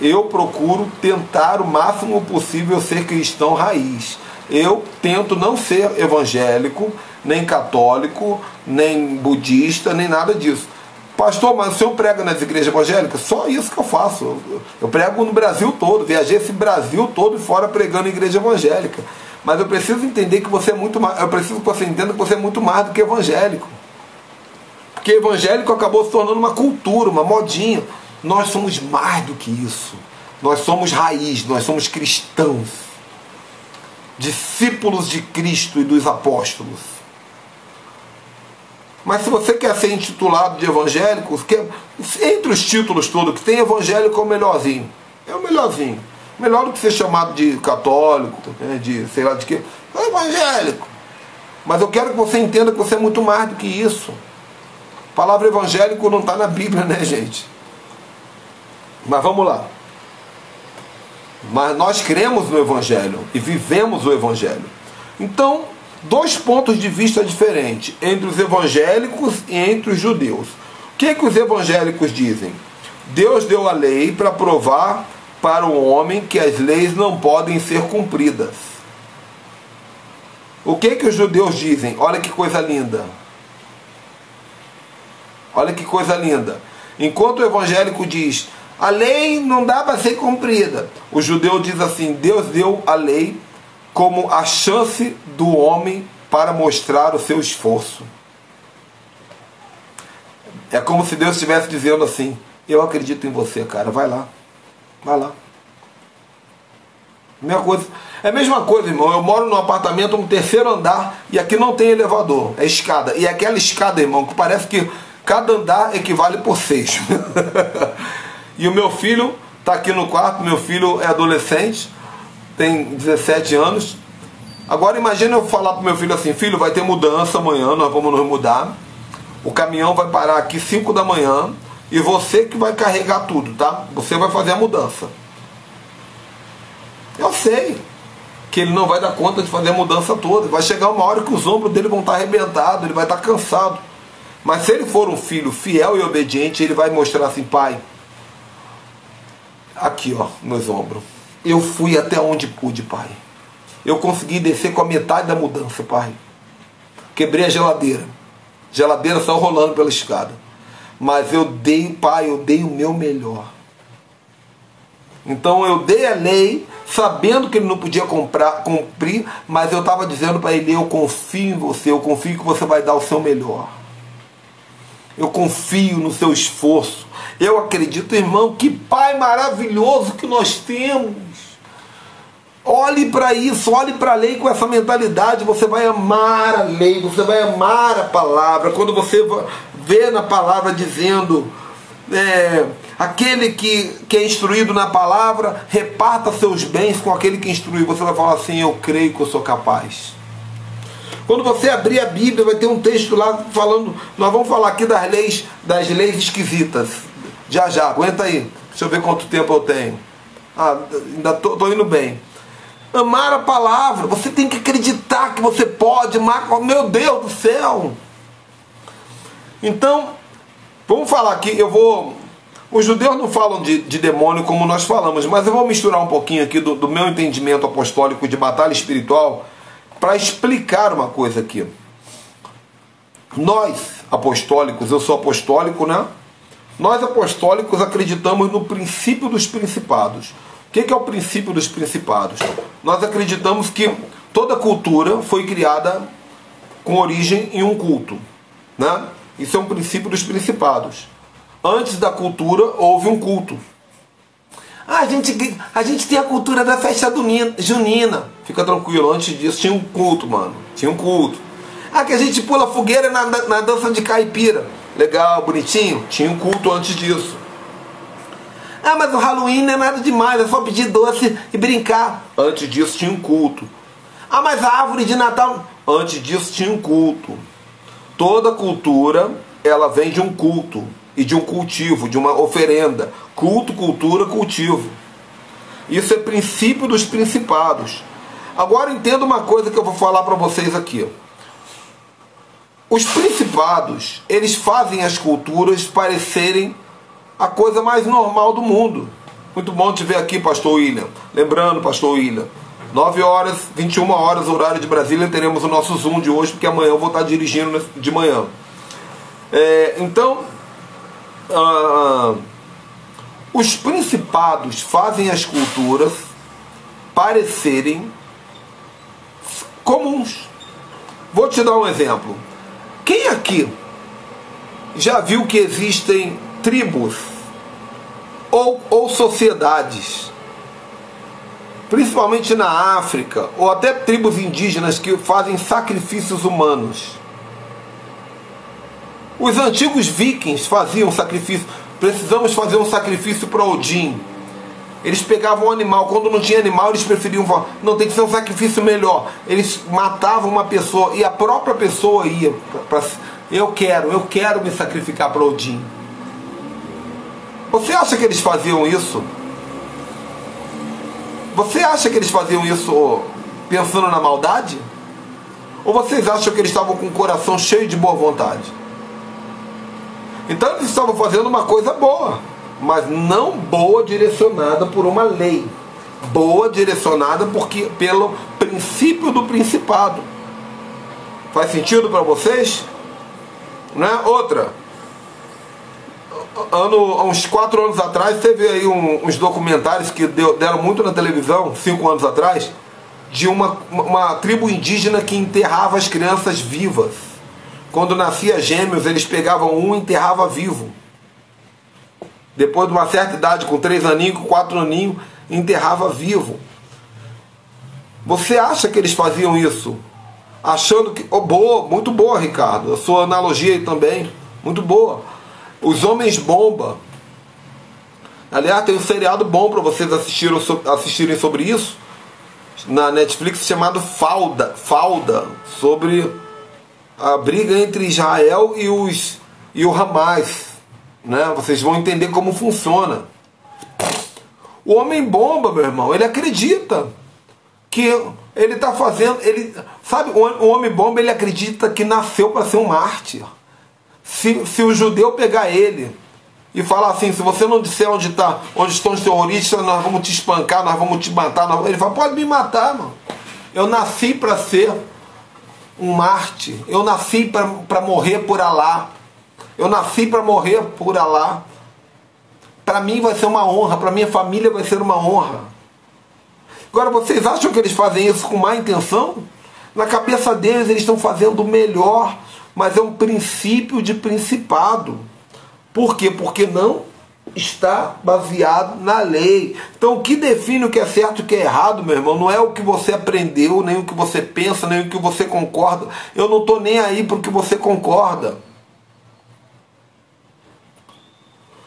Eu procuro tentar o máximo possível ser cristão raiz. Eu tento não ser evangélico, nem católico, nem budista, nem nada disso. Pastor, mas o senhor prega nas igrejas evangélicas? Só isso que eu faço. Eu prego no Brasil todo, viajei esse Brasil todo fora pregando em igreja evangélica. Mas eu preciso entender que você é muito mais, eu preciso que você entenda que você é muito mais do que evangélico. Porque evangélico acabou se tornando uma cultura, uma modinha. Nós somos mais do que isso. Nós somos raiz, nós somos cristãos. Discípulos de Cristo e dos apóstolos. Mas se você quer ser intitulado de evangélico, entre os títulos todos que tem, evangélico é o melhorzinho. É o melhorzinho. Melhor do que ser chamado de católico, né, de sei lá de quê. É evangélico. Mas eu quero que você entenda que você é muito mais do que isso. A palavra evangélico não está na Bíblia, né, gente? Mas vamos lá. Mas nós cremos no Evangelho e vivemos o Evangelho. Então, dois pontos de vista diferentes entre os evangélicos e entre os judeus. O que os evangélicos dizem? Deus deu a lei para provar para o homem que as leis não podem ser cumpridas. O que os judeus dizem? Olha que coisa linda. Olha que coisa linda. Enquanto o evangélico diz: a lei não dá para ser cumprida, o judeu diz assim: Deus deu a lei como a chance do homem para mostrar o seu esforço. É como se Deus estivesse dizendo assim: eu acredito em você, cara, vai lá. Vai lá. É a mesma coisa, irmão. Eu moro num apartamento no 3º andar e aqui não tem elevador, é escada. E aquela escada, irmão, que parece que cada andar equivale por 6. E o meu filho está aqui no quarto. Meu filho é adolescente, tem 17 anos. Agora imagina eu falar para o meu filho assim: filho, vai ter mudança amanhã, nós vamos nos mudar. O caminhão vai parar aqui 5 da manhã e você que vai carregar tudo, tá? Você vai fazer a mudança. Eu sei que ele não vai dar conta de fazer a mudança toda. Vai chegar uma hora que os ombros dele vão estar arrebentados, ele vai estar cansado. Mas se ele for um filho fiel e obediente, ele vai mostrar assim: pai, aqui ó, meus ombros, eu fui até onde pude, pai. Eu consegui descer com a metade da mudança, pai. Quebrei a geladeira. Geladeira só rolando pela escada. Mas eu dei, pai, eu dei o meu melhor. Então eu dei a lei, sabendo que ele não podia cumprir, mas eu estava dizendo para ele: eu confio em você, eu confio que você vai dar o seu melhor. Eu confio no seu esforço. Eu acredito, irmão, que pai maravilhoso que nós temos. Olhe para isso, olhe para a lei com essa mentalidade. Você vai amar a lei, você vai amar a palavra. Quando você vê na palavra dizendo, aquele que é instruído na palavra, reparta seus bens com aquele que instrui. Você vai falar assim, eu creio que eu sou capaz. Quando você abrir a Bíblia, vai ter um texto lá falando, nós vamos falar aqui das leis esquisitas. Já, aguenta aí. Deixa eu ver quanto tempo eu tenho. Ainda tô indo bem. Amar a palavra, você tem que acreditar que você pode amar, meu Deus do céu. Então, vamos falar aqui, os judeus não falam de demônio como nós falamos, mas eu vou misturar um pouquinho aqui do meu entendimento apostólico de batalha espiritual para explicar uma coisa aqui. Nós, apostólicos, eu sou apostólico, né? Nós, apostólicos, acreditamos no princípio dos principados. O que é o princípio dos principados? Nós acreditamos que toda cultura foi criada com origem em um culto, né? Isso é um princípio dos principados. Antes da cultura houve um culto. A gente tem a cultura da festa junina. Fica tranquilo, antes disso tinha um culto, mano. Tinha um culto. Que a gente pula fogueira na dança de caipira. Legal, bonitinho. Tinha um culto antes disso. Mas o Halloween não é nada demais, é só pedir doce e brincar. Antes disso tinha um culto. Mas a árvore de Natal... Antes disso tinha um culto. Toda cultura, ela vem de um culto e de um cultivo, de uma oferenda. Culto, cultura, cultivo. Isso é princípio dos principados. Agora entenda uma coisa que eu vou falar para vocês aqui. Os principados, eles fazem as culturas parecerem a coisa mais normal do mundo. Muito bom te ver aqui, pastor William. Lembrando, pastor William, 9 horas, 21 horas, horário de Brasília, teremos o nosso Zoom de hoje, porque amanhã eu vou estar dirigindo de manhã. Os principados fazem as culturas parecerem comuns. Vou te dar um exemplo. Quem aqui já viu que existem tribos ou sociedades, principalmente na África, ou até tribos indígenas que fazem sacrifícios humanos? Os antigos vikings faziam sacrifício. Precisamos fazer um sacrifício para Odin. Eles pegavam um animal. Quando não tinha animal, eles preferiam falar, não, tem que ser um sacrifício melhor. Eles matavam uma pessoa e a própria pessoa ia para... Eu quero me sacrificar para Odin. Você acha que eles faziam isso? Você acha que eles faziam isso pensando na maldade? Ou vocês acham que eles estavam com o coração cheio de boa vontade? Então eles estavam fazendo uma coisa boa, mas não boa direcionada por uma lei. Boa direcionada pelo princípio do principado. Faz sentido para vocês? Né? Outra. Uns 4 anos atrás, teve aí uns documentários que deram muito na televisão, 5 anos atrás, de uma tribo indígena que enterrava as crianças vivas. Quando nascia gêmeos, eles pegavam um e enterravam vivo. Depois de uma certa idade, com 3 aninhos, com 4 aninhos, enterrava vivo. Você acha que eles faziam isso achando que... boa, muito boa, Ricardo. A sua analogia aí também, muito boa. Os homens bomba. Aliás, tem um seriado bom para vocês assistirem sobre isso na Netflix, chamado Falda, sobre a briga entre Israel e o Hamas, né? Vocês vão entender como funciona. O homem bomba, meu irmão, ele acredita que ele está fazendo, sabe, o homem bomba, ele acredita que nasceu para ser um mártir. Se o judeu pegar ele e falar assim, se você não disser onde estão os terroristas, nós vamos te espancar, nós vamos te matar, ele fala, pode me matar, mano. Eu nasci para ser um mártir. Eu nasci para morrer por Alá. Eu nasci para morrer por Alá. Para mim vai ser uma honra, para minha família vai ser uma honra. Agora, vocês acham que eles fazem isso com má intenção? Na cabeça deles, eles estão fazendo o melhor, mas é um princípio de principado. Por quê? Porque não está baseado na lei. Então o que define o que é certo e o que é errado, meu irmão, não é o que você aprendeu, nem o que você pensa, nem o que você concorda. Eu não estou nem aí para o que você concorda.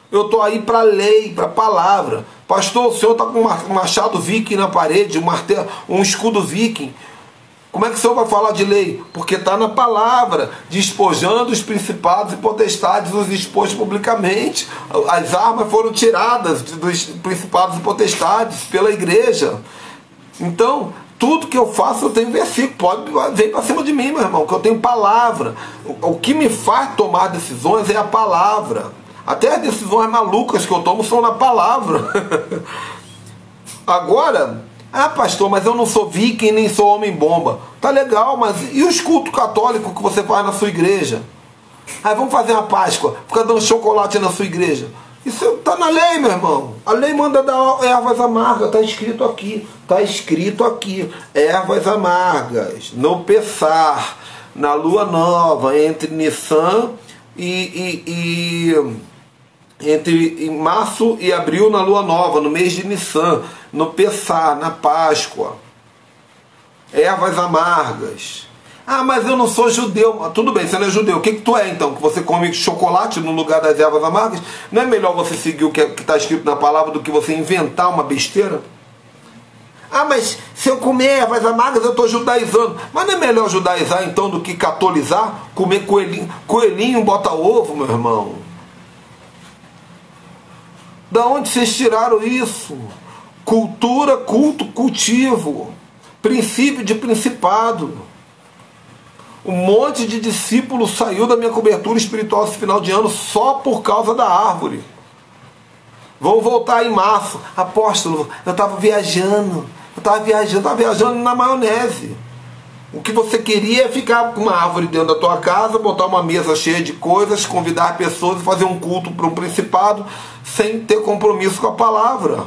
Eu estou aí para a lei, para a palavra. Pastor, o senhor está com um machado viking na parede, um escudo viking. Como é que o senhor vai falar de lei? Porque está na palavra, despojando os principados e potestades, os expôs publicamente. As armas foram tiradas dos principados e potestades pela igreja. Então, tudo que eu faço eu tenho versículo. Pode vir para cima de mim, meu irmão, que eu tenho palavra. O que me faz tomar decisões é a palavra. Até as decisões malucas que eu tomo são na palavra. Agora, pastor, mas eu não sou viking nem sou homem-bomba. Tá legal, mas e os cultos católicos que você faz na sua igreja? Vamos fazer uma Páscoa, fica dando chocolate na sua igreja. Isso tá na lei, meu irmão. A lei manda dar ervas amargas, tá escrito aqui. Tá escrito aqui. Ervas amargas, no Pessar, na lua nova, entre Nissan entre março e abril na lua nova, no mês de Nissan, no Pessar, na Páscoa. Ervas amargas. Mas eu não sou judeu. Tudo bem, você não é judeu. O que tu é então? Que você come chocolate no lugar das ervas amargas? Não é melhor você seguir o que está escrito na palavra do que você inventar uma besteira? Mas se eu comer ervas amargas eu estou judaizando. Mas não é melhor judaizar então do que catolizar? Comer coelhinho? Coelhinho bota ovo, meu irmão. Da onde vocês tiraram isso? Cultura, culto, cultivo. Princípio de principado. Um monte de discípulos saiu da minha cobertura espiritual esse final de ano só por causa da árvore. Vão voltar em março. Apóstolo, eu estava viajando na maionese. O que você queria é ficar com uma árvore dentro da tua casa, botar uma mesa cheia de coisas, convidar pessoas e fazer um culto para um principado sem ter compromisso com a palavra.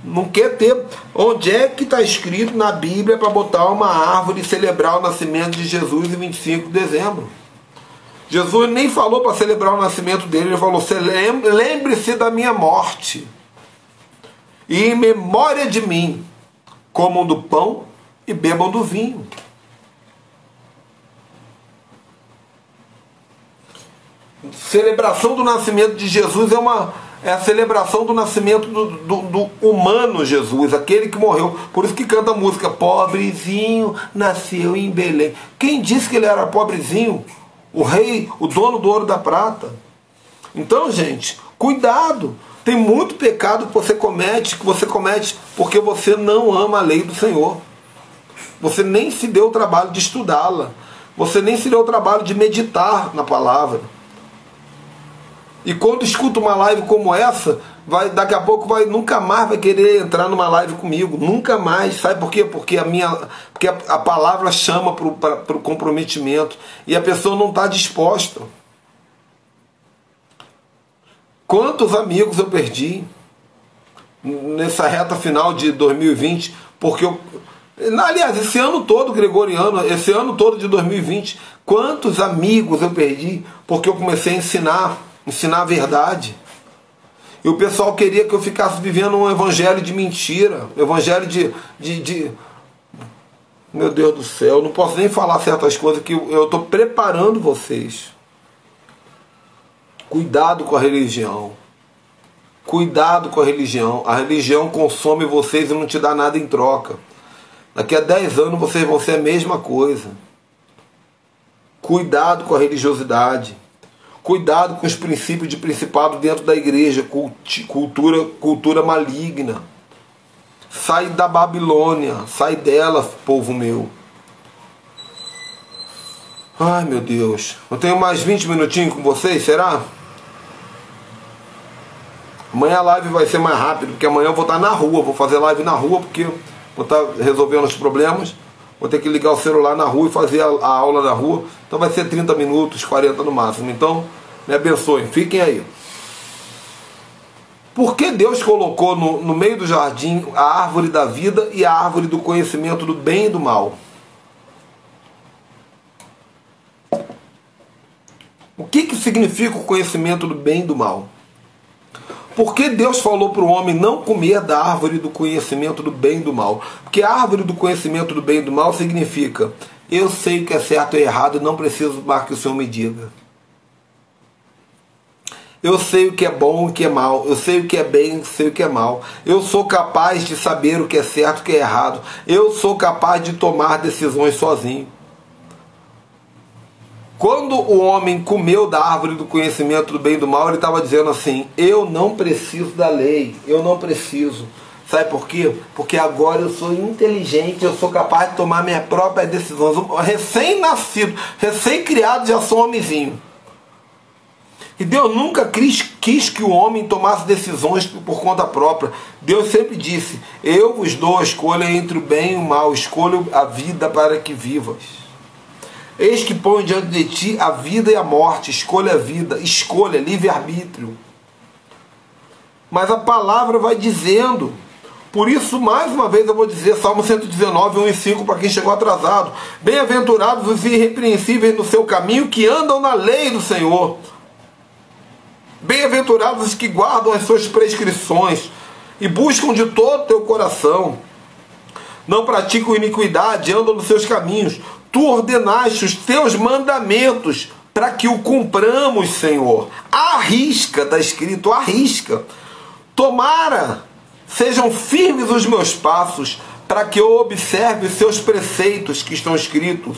Não quer ter. Onde é que está escrito na Bíblia para botar uma árvore e celebrar o nascimento de Jesus em 25 de dezembro? Jesus nem falou para celebrar o nascimento dele, ele falou: lembre-se da minha morte e em memória de mim, comam do pão e bebam do vinho. Celebração do nascimento de Jesus é a celebração do nascimento do humano Jesus, aquele que morreu. Por isso que canta a música Pobrezinho nasceu em Belém. Quem disse que ele era pobrezinho? O rei, o dono do ouro e da prata. Então, gente, cuidado. Tem muito pecado que você comete porque você não ama a lei do Senhor. Você nem se deu o trabalho de estudá-la. Você nem se deu o trabalho de meditar na palavra. E quando escuta uma live como essa, daqui a pouco nunca mais vai querer entrar numa live comigo. Nunca mais. Sabe por quê? Porque a palavra chama para o comprometimento. E a pessoa não está disposta. Quantos amigos eu perdi nessa reta final de 2020? Porque aliás, esse ano todo gregoriano, esse ano todo de 2020, quantos amigos eu perdi porque eu comecei a ensinar a verdade. E o pessoal queria que eu ficasse vivendo um evangelho de mentira, evangelho de meu Deus do céu, eu não posso nem falar certas coisas que eu estou preparando vocês. Cuidado com a religião. Cuidado com a religião. A religião consome vocês e não te dá nada em troca. Daqui a 10 anos vocês vão ser a mesma coisa. Cuidado com a religiosidade. Cuidado com os princípios de principado dentro da igreja. Cultura maligna. Sai da Babilônia. Sai dela, povo meu. Ai, meu Deus. Eu tenho mais 20 minutinhos com vocês, será? Amanhã a live vai ser mais rápido, porque amanhã eu vou estar na rua. Vou fazer live na rua, porque vou estar resolvendo os problemas. Vou ter que ligar o celular na rua e fazer a aula na rua. Então vai ser 30 minutos, 40 no máximo. Então, me abençoem. Fiquem aí. Por que Deus colocou no meio do jardim a árvore da vida e a árvore do conhecimento do bem e do mal? O que significa o conhecimento do bem e do mal? Por que Deus falou para o homem não comer da árvore do conhecimento do bem e do mal? Porque a árvore do conhecimento do bem e do mal significa: eu sei o que é certo e errado e não preciso mais que o Senhor me diga. Eu sei o que é bom e o que é mal. Eu sei o que é bem e sei o que é mal. Eu sou capaz de saber o que é certo e o que é errado. Eu sou capaz de tomar decisões sozinho. Quando o homem comeu da árvore do conhecimento do bem e do mal, ele estava dizendo assim: eu não preciso da lei, eu não preciso. Sabe por quê? Porque agora eu sou inteligente, eu sou capaz de tomar minhas próprias decisões. Recém-nascido, recém-criado, já sou homenzinho. E Deus nunca quis que o homem tomasse decisões por conta própria. Deus sempre disse: eu vos dou a escolha entre o bem e o mal, escolho a vida para que vivas. Eis que põe diante de ti a vida e a morte, escolha a vida, escolha, livre-arbítrio. Mas a palavra vai dizendo, por isso mais uma vez eu vou dizer, Salmo 119, 1 e 5, para quem chegou atrasado: bem-aventurados os irrepreensíveis no seu caminho, que andam na lei do Senhor. Bem-aventurados os que guardam as suas prescrições e buscam de todo o teu coração. Não praticam iniquidade, andam nos seus caminhos. Tu ordenaste os teus mandamentos para que o cumpramos, Senhor. Arrisca, está escrito, arrisca. Tomara, sejam firmes os meus passos, para que eu observe os seus preceitos que estão escritos.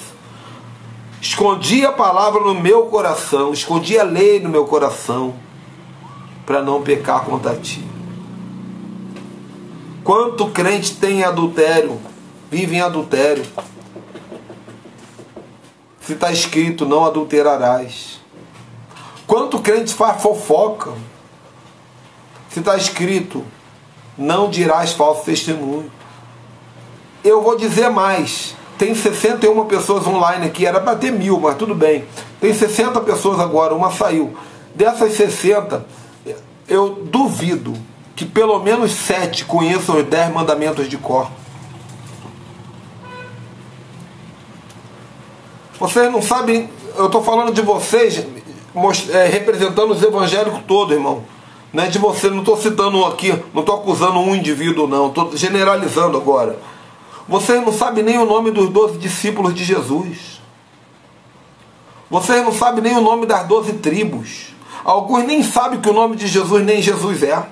Escondi a palavra no meu coração, escondi a lei no meu coração, para não pecar contra ti. Quanto crente tem adultério, vive em adultério? Se está escrito, não adulterarás. Quanto crente faz fofoca? Se está escrito, não dirás falso testemunho. Eu vou dizer mais. Tem 61 pessoas online aqui, era para ter 1000, mas tudo bem. Tem 60 pessoas agora, uma saiu. Dessas 60, eu duvido que pelo menos 7 conheçam os 10 mandamentos de cor. Vocês não sabem, eu estou falando de vocês, representando os evangélicos todos, irmão. Não é de você, não estou citando aqui, não estou acusando um indivíduo, não. Estou generalizando agora. Vocês não sabem nem o nome dos 12 discípulos de Jesus. Vocês não sabem nem o nome das 12 tribos. Alguns nem sabem que o nome de Jesus nem Jesus é.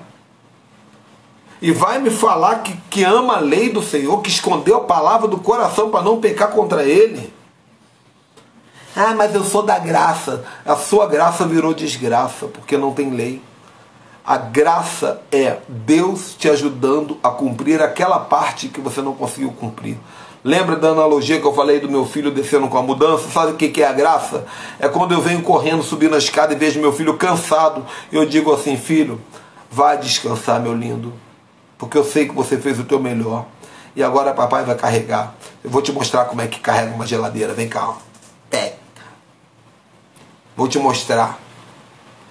E vai me falar que ama a lei do Senhor, que escondeu a palavra do coração para não pecar contra ele. Ah, mas eu sou da graça. A sua graça virou desgraça, porque não tem lei. A graça é Deus te ajudando a cumprir aquela parte que você não conseguiu cumprir. Lembra da analogia que eu falei do meu filho descendo com a mudança? Sabe o que é a graça? É quando eu venho correndo, subindo a escada e vejo meu filho cansado. Eu digo assim: filho, vai descansar, meu lindo, porque eu sei que você fez o teu melhor. E agora papai vai carregar. Eu vou te mostrar como é que carrega uma geladeira. Vem cá, ó. Vou te mostrar.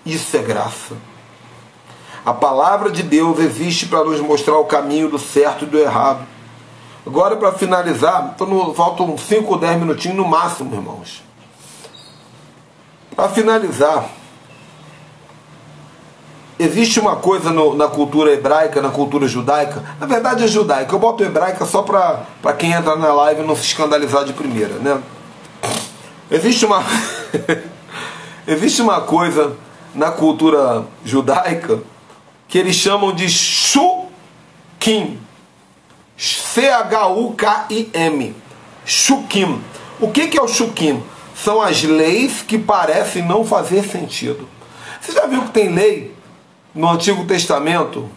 Isso é graça. A palavra de Deus existe para nos mostrar o caminho do certo e do errado. Agora, para finalizar, faltam 5 ou 10 minutinhos no máximo, irmãos. Para finalizar, existe uma coisa na cultura hebraica, na cultura judaica. Na verdade é judaica. Eu boto hebraica só para quem entra na live não se escandalizar de primeira, né? Existe uma coisa na cultura judaica que eles chamam de Shukim. Chukim. Shukim. O que é o Shukim? São as leis que parecem não fazer sentido. Você já viu que tem lei no Antigo Testamento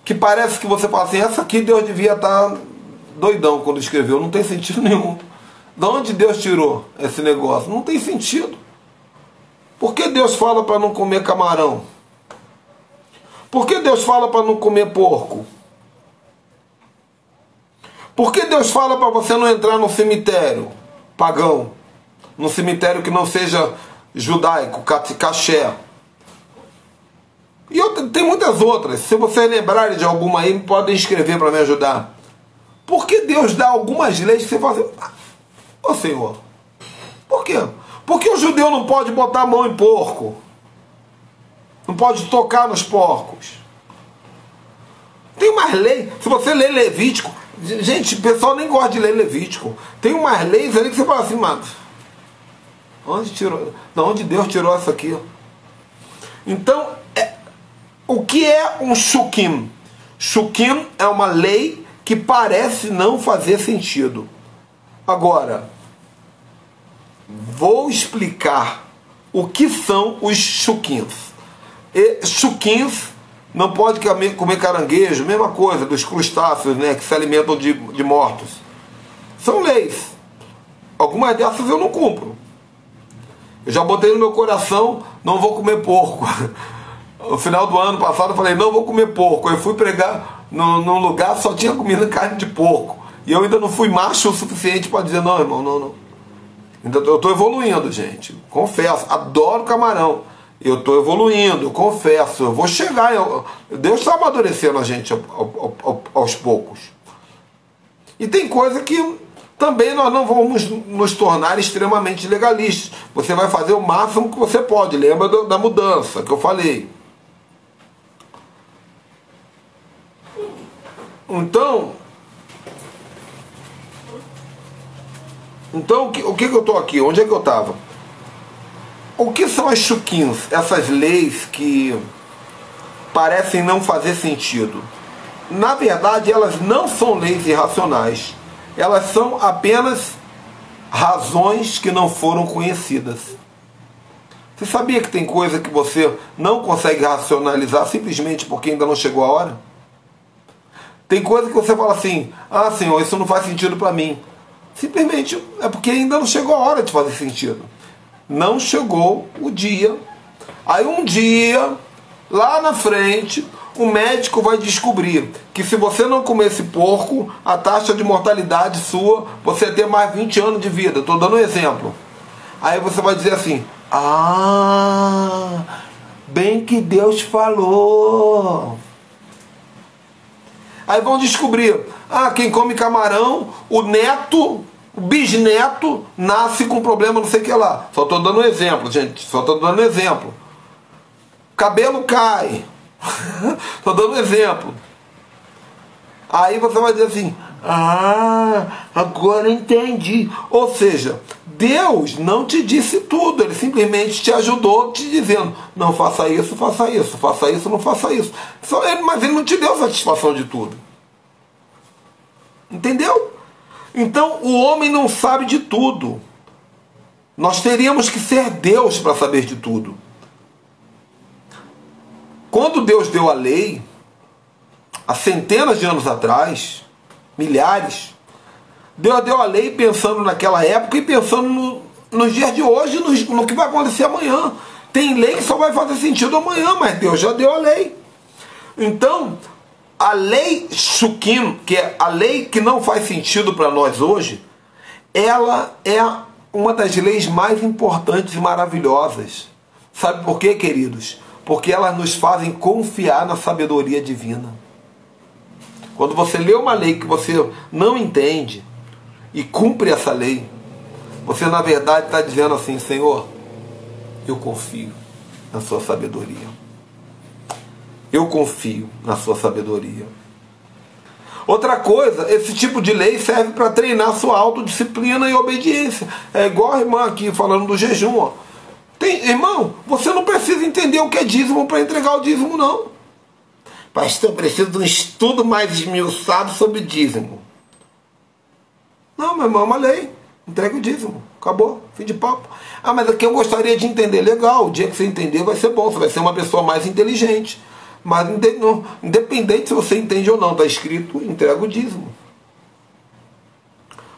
que parece que você fala assim: essa aqui Deus devia estar doidão quando escreveu, não tem sentido nenhum. De onde Deus tirou esse negócio? Não tem sentido. Por que Deus fala para não comer camarão? Por que Deus fala para não comer porco? Por que Deus fala para você não entrar no cemitério pagão? No cemitério que não seja judaico, caché? E tem muitas outras. Se vocês lembrarem de alguma aí, podem escrever para me ajudar. Por que Deus dá algumas leis que você fala assim: ô Senhor, por quê? Por que o judeu não pode botar a mão em porco? Não pode tocar nos porcos? Tem umas leis, se você ler Levítico, gente, o pessoal nem gosta de ler Levítico. Tem umas leis ali que você fala assim, mano, onde Deus tirou isso aqui? Então, o que é um shukim? Shukim é uma lei que parece não fazer sentido. Agora, vou explicar o que são os shukins. Shukins não pode comer caranguejo, mesma coisa dos crustáceos, né, que se alimentam de mortos. São leis. Algumas dessas eu não cumpro. Eu já botei no meu coração, não vou comer porco. No final do ano passado eu falei, não vou comer porco. Eu fui pregar num lugar, só tinha comida carne de porco. E eu ainda não fui macho o suficiente para dizer, não, irmão, não. Então eu estou evoluindo, gente. Confesso, adoro camarão. Eu estou evoluindo, eu confesso. Eu vou chegar. Deus está amadurecendo a gente aos poucos. E tem coisa que também nós não vamos nos tornar extremamente legalistas. Você vai fazer o máximo que você pode. Lembra da mudança que eu falei. Então o que eu estou aqui? Onde é que eu estava? O que são as shukins? Essas leis que parecem não fazer sentido. Na verdade, elas não são leis irracionais. Elas são apenas razões que não foram conhecidas. Você sabia que tem coisa que você não consegue racionalizar simplesmente porque ainda não chegou a hora? Tem coisa que você fala assim, ah, Senhor, isso não faz sentido para mim. Simplesmente é porque ainda não chegou a hora de fazer sentido. Não chegou o dia. Aí um dia, lá na frente, o médico vai descobrir que se você não comer esse porco, a taxa de mortalidade sua, você ia ter mais 20 anos de vida. Estou dando um exemplo. Aí você vai dizer assim, ah, bem que Deus falou. Aí vão descobrir, ah, quem come camarão, o bisneto, nasce com problema não sei o que lá. Só estou dando um exemplo, gente, só estou dando um exemplo. Cabelo cai. Estou dando um exemplo. Aí você vai dizer assim, ah, agora entendi. Ou seja, Deus não te disse tudo, Ele simplesmente te ajudou te dizendo, não faça isso, faça isso, faça isso, não faça isso. Mas Ele não te deu satisfação de tudo. Entendeu? Então o homem não sabe de tudo. Nós teríamos que ser Deus para saber de tudo. Quando Deus deu a lei, há centenas de anos atrás, milhares, Deus deu a lei pensando naquela época e pensando nos dias de hoje, no que vai acontecer amanhã. Tem lei que só vai fazer sentido amanhã, mas Deus já deu a lei. Então, a lei Shukim, que é a lei que não faz sentido para nós hoje, ela é uma das leis mais importantes e maravilhosas. Sabe por quê, queridos? Porque elas nos fazem confiar na sabedoria divina. Quando você lê uma lei que você não entende e cumpre essa lei, você na verdade está dizendo assim, Senhor, eu confio na sua sabedoria. Eu confio na sua sabedoria. Outra coisa, esse tipo de lei serve para treinar sua autodisciplina e obediência. É igual a irmã aqui falando do jejum, ó. Irmão, você não precisa entender o que é dízimo para entregar o dízimo, não. Pastor, eu preciso de um estudo mais esmiuçado sobre dízimo. Não, meu irmão, é uma lei. Entrega o dízimo. Acabou. Fim de papo. Ah, mas aqui eu gostaria de entender. Legal, o dia que você entender vai ser bom. Você vai ser uma pessoa mais inteligente. Mas independente se você entende ou não, está escrito, entrega o dízimo.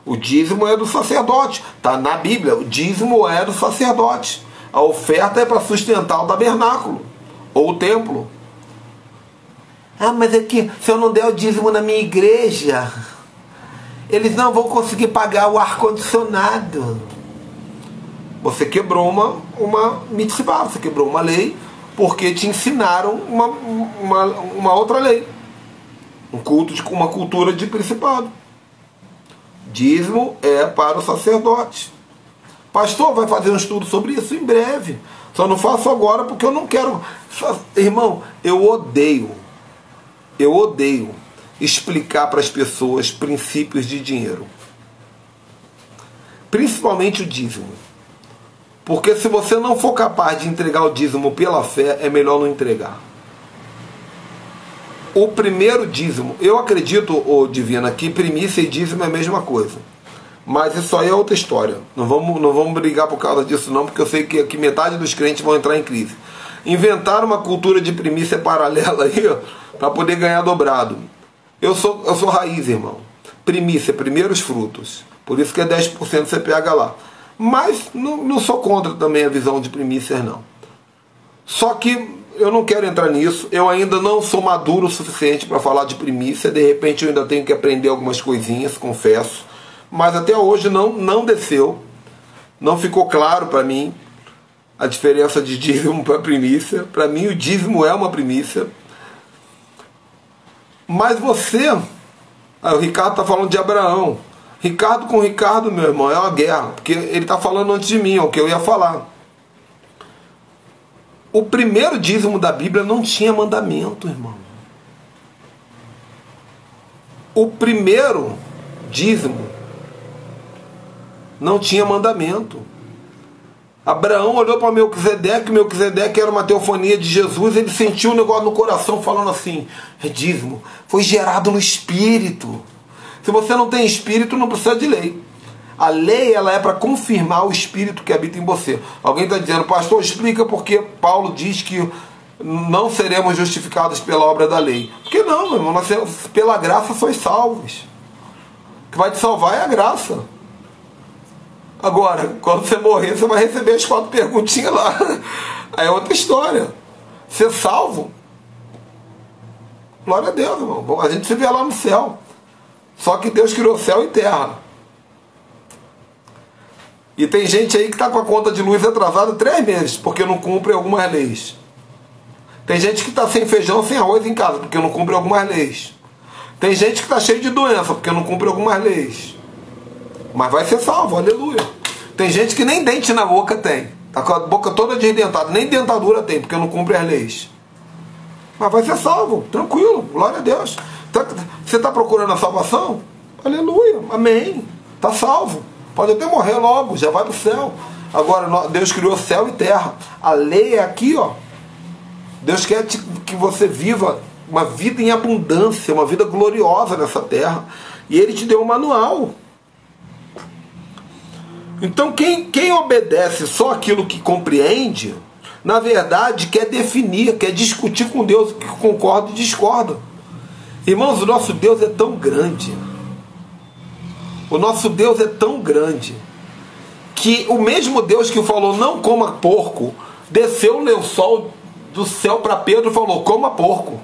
O dízimo é do sacerdote. Está na Bíblia. O dízimo é do sacerdote. A oferta é para sustentar o tabernáculo ou o templo. Ah, mas é que se eu não der o dízimo na minha igreja, eles não vão conseguir pagar o ar-condicionado. Você quebrou uma mitzvah, você quebrou uma lei, porque te ensinaram uma outra lei. Uma cultura de principado. Dízimo é para o sacerdote. Pastor, vai fazer um estudo sobre isso em breve. Só não faço agora porque eu não quero. Irmão, eu odeio explicar para as pessoas princípios de dinheiro. Principalmente o dízimo. Porque se você não for capaz de entregar o dízimo pela fé, é melhor não entregar. O primeiro dízimo, eu acredito, ô Divina, que primícia e dízimo é a mesma coisa. Mas isso aí é outra história. Não vamos brigar por causa disso não, porque eu sei que aqui metade dos crentes vão entrar em crise. Inventaram uma cultura de primícia paralela aí, para poder ganhar dobrado. Eu sou raiz, irmão. Primícia, primeiros frutos. Por isso que é 10% você pega lá. Mas não sou contra também a visão de primícias, não. Só que eu não quero entrar nisso. Eu ainda não sou maduro o suficiente para falar de primícia. De repente eu ainda tenho que aprender algumas coisinhas, confesso. Mas até hoje não desceu. Não ficou claro para mim a diferença de dízimo para primícia. Para mim o dízimo é uma primícia. Mas você... o Ricardo está falando de Abraão. Ricardo com Ricardo, meu irmão, é uma guerra. Porque ele está falando antes de mim, é o que eu ia falar. O primeiro dízimo da Bíblia não tinha mandamento, irmão. O primeiro dízimo não tinha mandamento. Abraão olhou para Melquisedeque era uma teofonia de Jesus, ele sentiu um negócio no coração falando assim, dízimo, foi gerado no Espírito. Se você não tem Espírito, não precisa de lei. A lei, ela é para confirmar o Espírito que habita em você. Alguém está dizendo, pastor, explica porque Paulo diz que não seremos justificados pela obra da lei. Porque não, meu irmão, nós, pela graça sois salvos. O que vai te salvar é a graça. Agora, quando você morrer, você vai receber as 4 perguntinhas lá. Aí é outra história. Ser salvo, glória a Deus, irmão. A gente se vê lá no céu. Só que Deus criou céu e terra. E tem gente aí que está com a conta de luz atrasada 3 meses, porque não cumpre algumas leis. Tem gente que está sem feijão, sem arroz em casa, porque não cumpre algumas leis. Tem gente que está cheio de doença, porque não cumpre algumas leis. Mas vai ser salvo, aleluia. Tem gente que nem dente na boca tem. Está com a boca toda desdentada, nem dentadura tem, porque não cumpre as leis. Mas vai ser salvo, tranquilo, glória a Deus. Você está procurando a salvação? Aleluia, amém. Está salvo. Pode até morrer logo, já vai para o céu. Agora, Deus criou céu e terra. A lei é aqui, ó. Deus quer que você viva uma vida em abundância, uma vida gloriosa nessa terra. E Ele te deu um manual. Então, quem obedece só aquilo que compreende, na verdade, quer definir, quer discutir com Deus o que concorda e discorda. Irmãos, o nosso Deus é tão grande. O nosso Deus é tão grande que o mesmo Deus que falou não coma porco, desceu o lençol do céu para Pedro e falou, coma porco.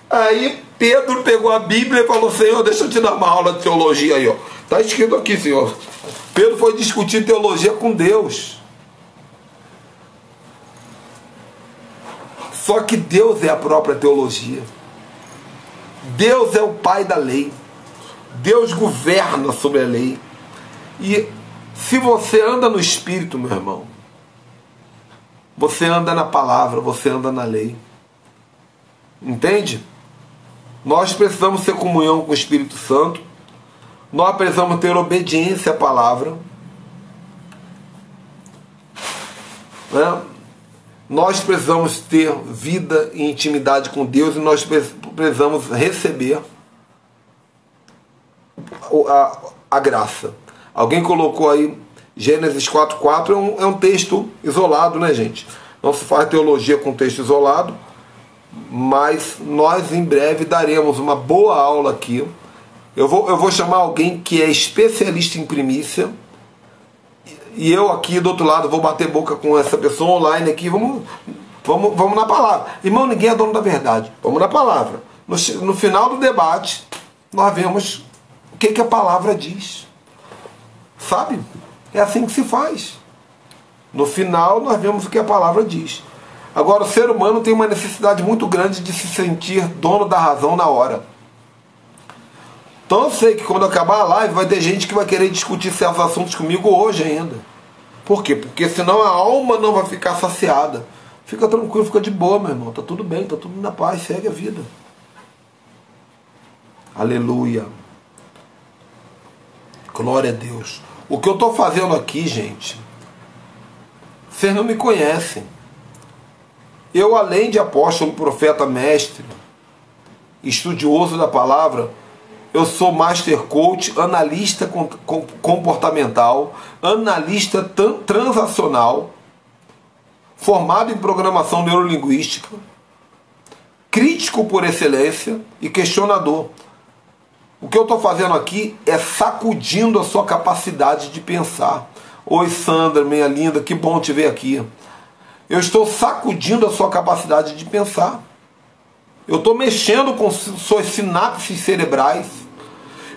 Aí Pedro pegou a Bíblia e falou, Senhor, deixa eu te dar uma aula de teologia aí, ó. Está escrito aqui, Senhor. Pedro foi discutir teologia com Deus. Só que Deus é a própria teologia. Deus é o pai da lei. Deus governa sobre a lei. E se você anda no Espírito, meu irmão, você anda na palavra, você anda na lei. Entende? Nós precisamos ter comunhão com o Espírito Santo. Nós precisamos ter obediência à palavra. Né? Nós precisamos ter vida e intimidade com Deus e nós precisamos receber a graça. Alguém colocou aí Gênesis 4:4, é um texto isolado, né, gente? Não se faz teologia com texto isolado, mas nós em breve daremos uma boa aula aqui. Eu vou chamar alguém que é especialista em primícia. E eu aqui do outro lado vou bater boca com essa pessoa online aqui. Vamos na palavra. Irmão, ninguém é dono da verdade. Vamos na palavra. No final do debate, nós vemos o que a palavra diz. Sabe? É assim que se faz. No final, nós vemos o que a palavra diz. Agora, o ser humano tem uma necessidade muito grande de se sentir dono da razão na hora. Então eu sei que quando acabar a live vai ter gente que vai querer discutir certos assuntos comigo hoje ainda. Por quê? Porque senão a alma não vai ficar saciada. Fica tranquilo, fica de boa, meu irmão. Tá tudo bem, tá tudo na paz, segue a vida. Aleluia. Glória a Deus. O que eu estou fazendo aqui, gente, vocês não me conhecem. Eu, além de apóstolo, profeta, mestre, estudioso da palavra, eu sou master coach, analista comportamental, analista transacional, formado em programação neurolinguística, crítico por excelência e questionador. O que eu estou fazendo aqui é sacudindo a sua capacidade de pensar. Oi, Sandra, minha linda, que bom te ver aqui. Eu estou sacudindo a sua capacidade de pensar. Eu estou mexendo com suas sinapses cerebrais.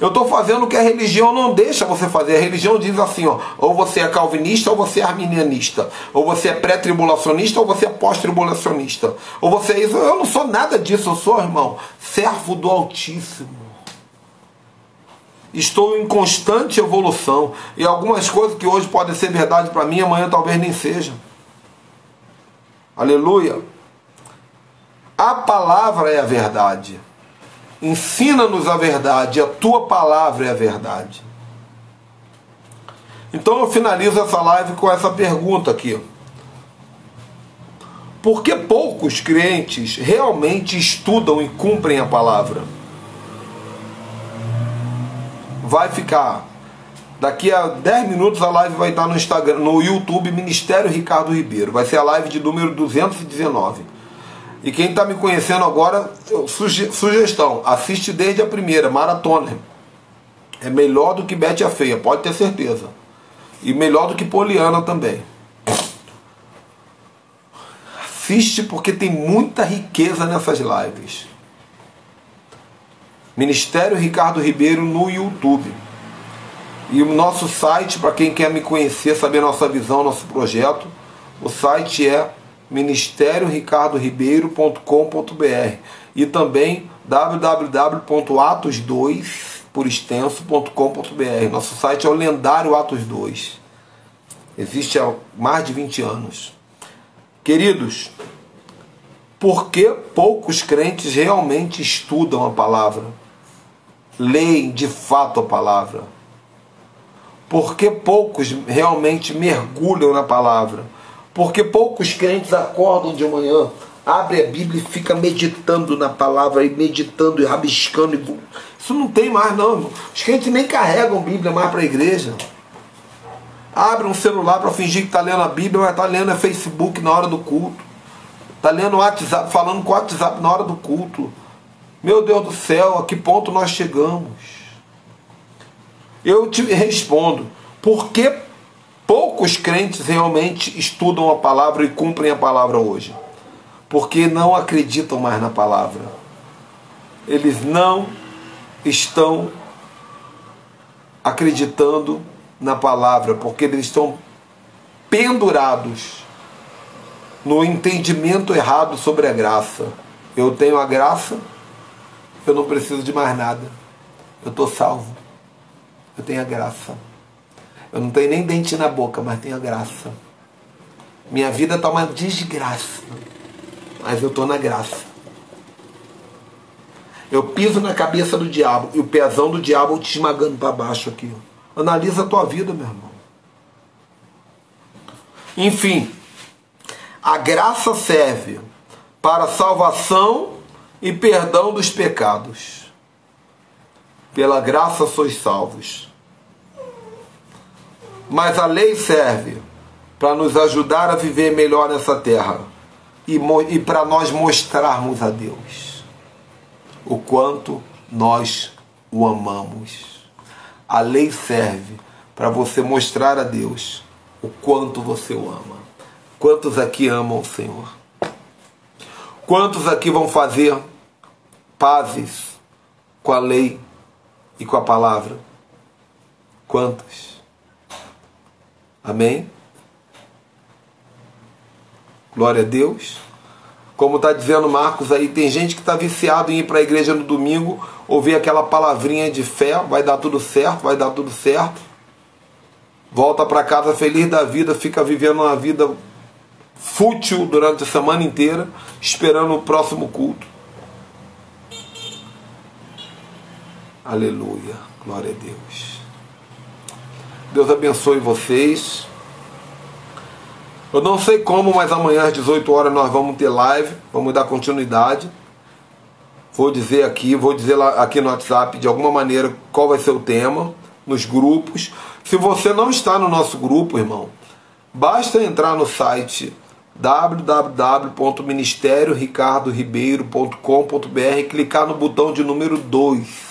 Eu estou fazendo o que a religião não deixa você fazer. A religião diz assim, ó, ou você é calvinista ou você é arminianista. Ou você é pré-tribulacionista ou você é pós-tribulacionista. Ou você é isso. Eu não sou nada disso, eu sou, irmão, servo do Altíssimo. Estou em constante evolução. E algumas coisas que hoje podem ser verdade para mim, amanhã talvez nem sejam. Aleluia. A palavra é a verdade. Ensina-nos a verdade. A tua palavra é a verdade. Então eu finalizo essa live com essa pergunta aqui. Por que poucos crentes realmente estudam e cumprem a palavra? Vai ficar. Daqui a 10 minutos a live vai estar no Instagram, no YouTube, Ministério Ricardo Ribeiro. Vai ser a live de número 219. E quem está me conhecendo agora, sugestão, assiste desde a primeira, maratona. É melhor do que Bete a Feia, pode ter certeza. E melhor do que Poliana também. Assiste porque tem muita riqueza nessas lives. Ministério Ricardo Ribeiro no YouTube. E o nosso site, para quem quer me conhecer, saber nossa visão, nosso projeto, o site é ministerioricardoribeiro.com.br e também www.atos2 por extenso.com.br. Nosso site é o lendário Atos 2. Existe há mais de 20 anos. Queridos, por que poucos crentes realmente estudam a palavra? Leem de fato a palavra? Por que poucos realmente mergulham na palavra? Porque poucos crentes acordam de manhã, abrem a Bíblia e ficam meditando na palavra, e meditando e rabiscando. Isso não tem mais não, irmão. Os crentes nem carregam Bíblia mais para a igreja. Abre um celular para fingir que está lendo a Bíblia, mas está lendo Facebook na hora do culto. Está lendo WhatsApp, falando com o WhatsApp na hora do culto. Meu Deus do céu, a que ponto nós chegamos? Eu te respondo, por que poucos crentes realmente estudam a palavra e cumprem a palavra hoje? Porque não acreditam mais na palavra. Eles não estão acreditando na palavra, porque eles estão pendurados no entendimento errado sobre a graça. Eu tenho a graça, eu não preciso de mais nada. Eu estou salvo. Eu tenho a graça. Eu não tenho nem dente na boca, mas tenho a graça. Minha vida está uma desgraça, mas eu estou na graça. Eu piso na cabeça do diabo e o pezão do diabo te esmagando para baixo aqui. Analisa a tua vida, meu irmão. Enfim, a graça serve para salvação e perdão dos pecados. Pela graça sois salvos. Mas a lei serve para nos ajudar a viver melhor nessa terra e para nós mostrarmos a Deus o quanto nós o amamos. A lei serve para você mostrar a Deus o quanto você o ama. Quantos aqui amam o Senhor? Quantos aqui vão fazer pazes com a lei e com a palavra? Quantos? Amém? Glória a Deus. Como está dizendo Marcos aí, tem gente que está viciado em ir para a igreja no domingo, ouvir aquela palavrinha de fé, vai dar tudo certo, vai dar tudo certo. Volta para casa feliz da vida, fica vivendo uma vida fútil durante a semana inteira, esperando o próximo culto. Aleluia, glória a Deus. Deus abençoe vocês. Eu não sei como, mas amanhã às 18 horas nós vamos ter live, vamos dar continuidade. Vou dizer lá aqui no WhatsApp de alguma maneira qual vai ser o tema, nos grupos. Se você não está no nosso grupo, irmão, basta entrar no site www.ministerioricardoribeiro.com.br e clicar no botão de número 2.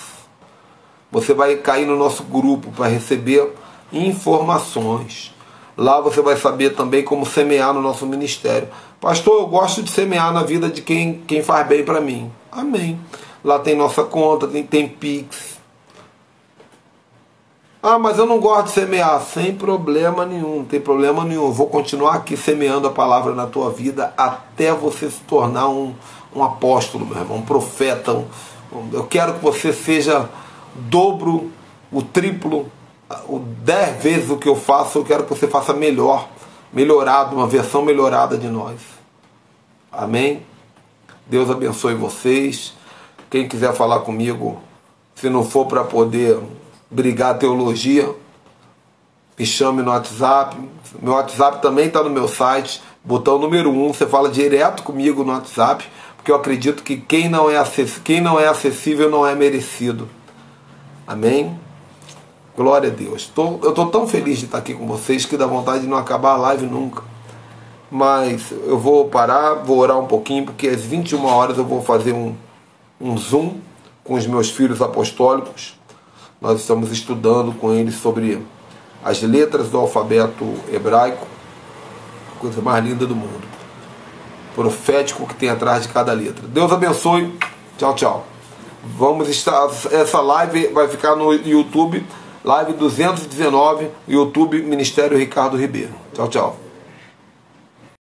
Você vai cair no nosso grupo para receber informações. Lá você vai saber também como semear no nosso ministério. Pastor, eu gosto de semear na vida de quem faz bem para mim. Amém. Lá tem nossa conta, tem Pix. Ah, mas eu não gosto de semear. Sem problema nenhum, não tem problema nenhum. Eu vou continuar aqui semeando a palavra na tua vida até você se tornar um apóstolo, meu irmão, um profeta. Eu quero que você seja dobro, o triplo, o 10 vezes o que eu faço. Eu quero que você faça melhorado, uma versão melhorada de nós. Amém? Deus abençoe vocês. Quem quiser falar comigo, se não for para poder brigar teologia, me chame no WhatsApp. Meu WhatsApp também está no meu site, botão número 1. Você fala direto comigo no WhatsApp, porque eu acredito que quem não é acessível não é merecido. Amém? Glória a Deus. Eu estou tão feliz de estar aqui com vocês que dá vontade de não acabar a live nunca. Mas eu vou parar, vou orar um pouquinho, porque às 21 horas eu vou fazer um Zoom com os meus filhos apostólicos. Nós estamos estudando com eles sobre as letras do alfabeto hebraico. Coisa mais linda do mundo. Profético que tem atrás de cada letra. Deus abençoe. Tchau, tchau. Essa live vai ficar no YouTube, live 219, YouTube Ministério Ricardo Ribeiro. Tchau, tchau.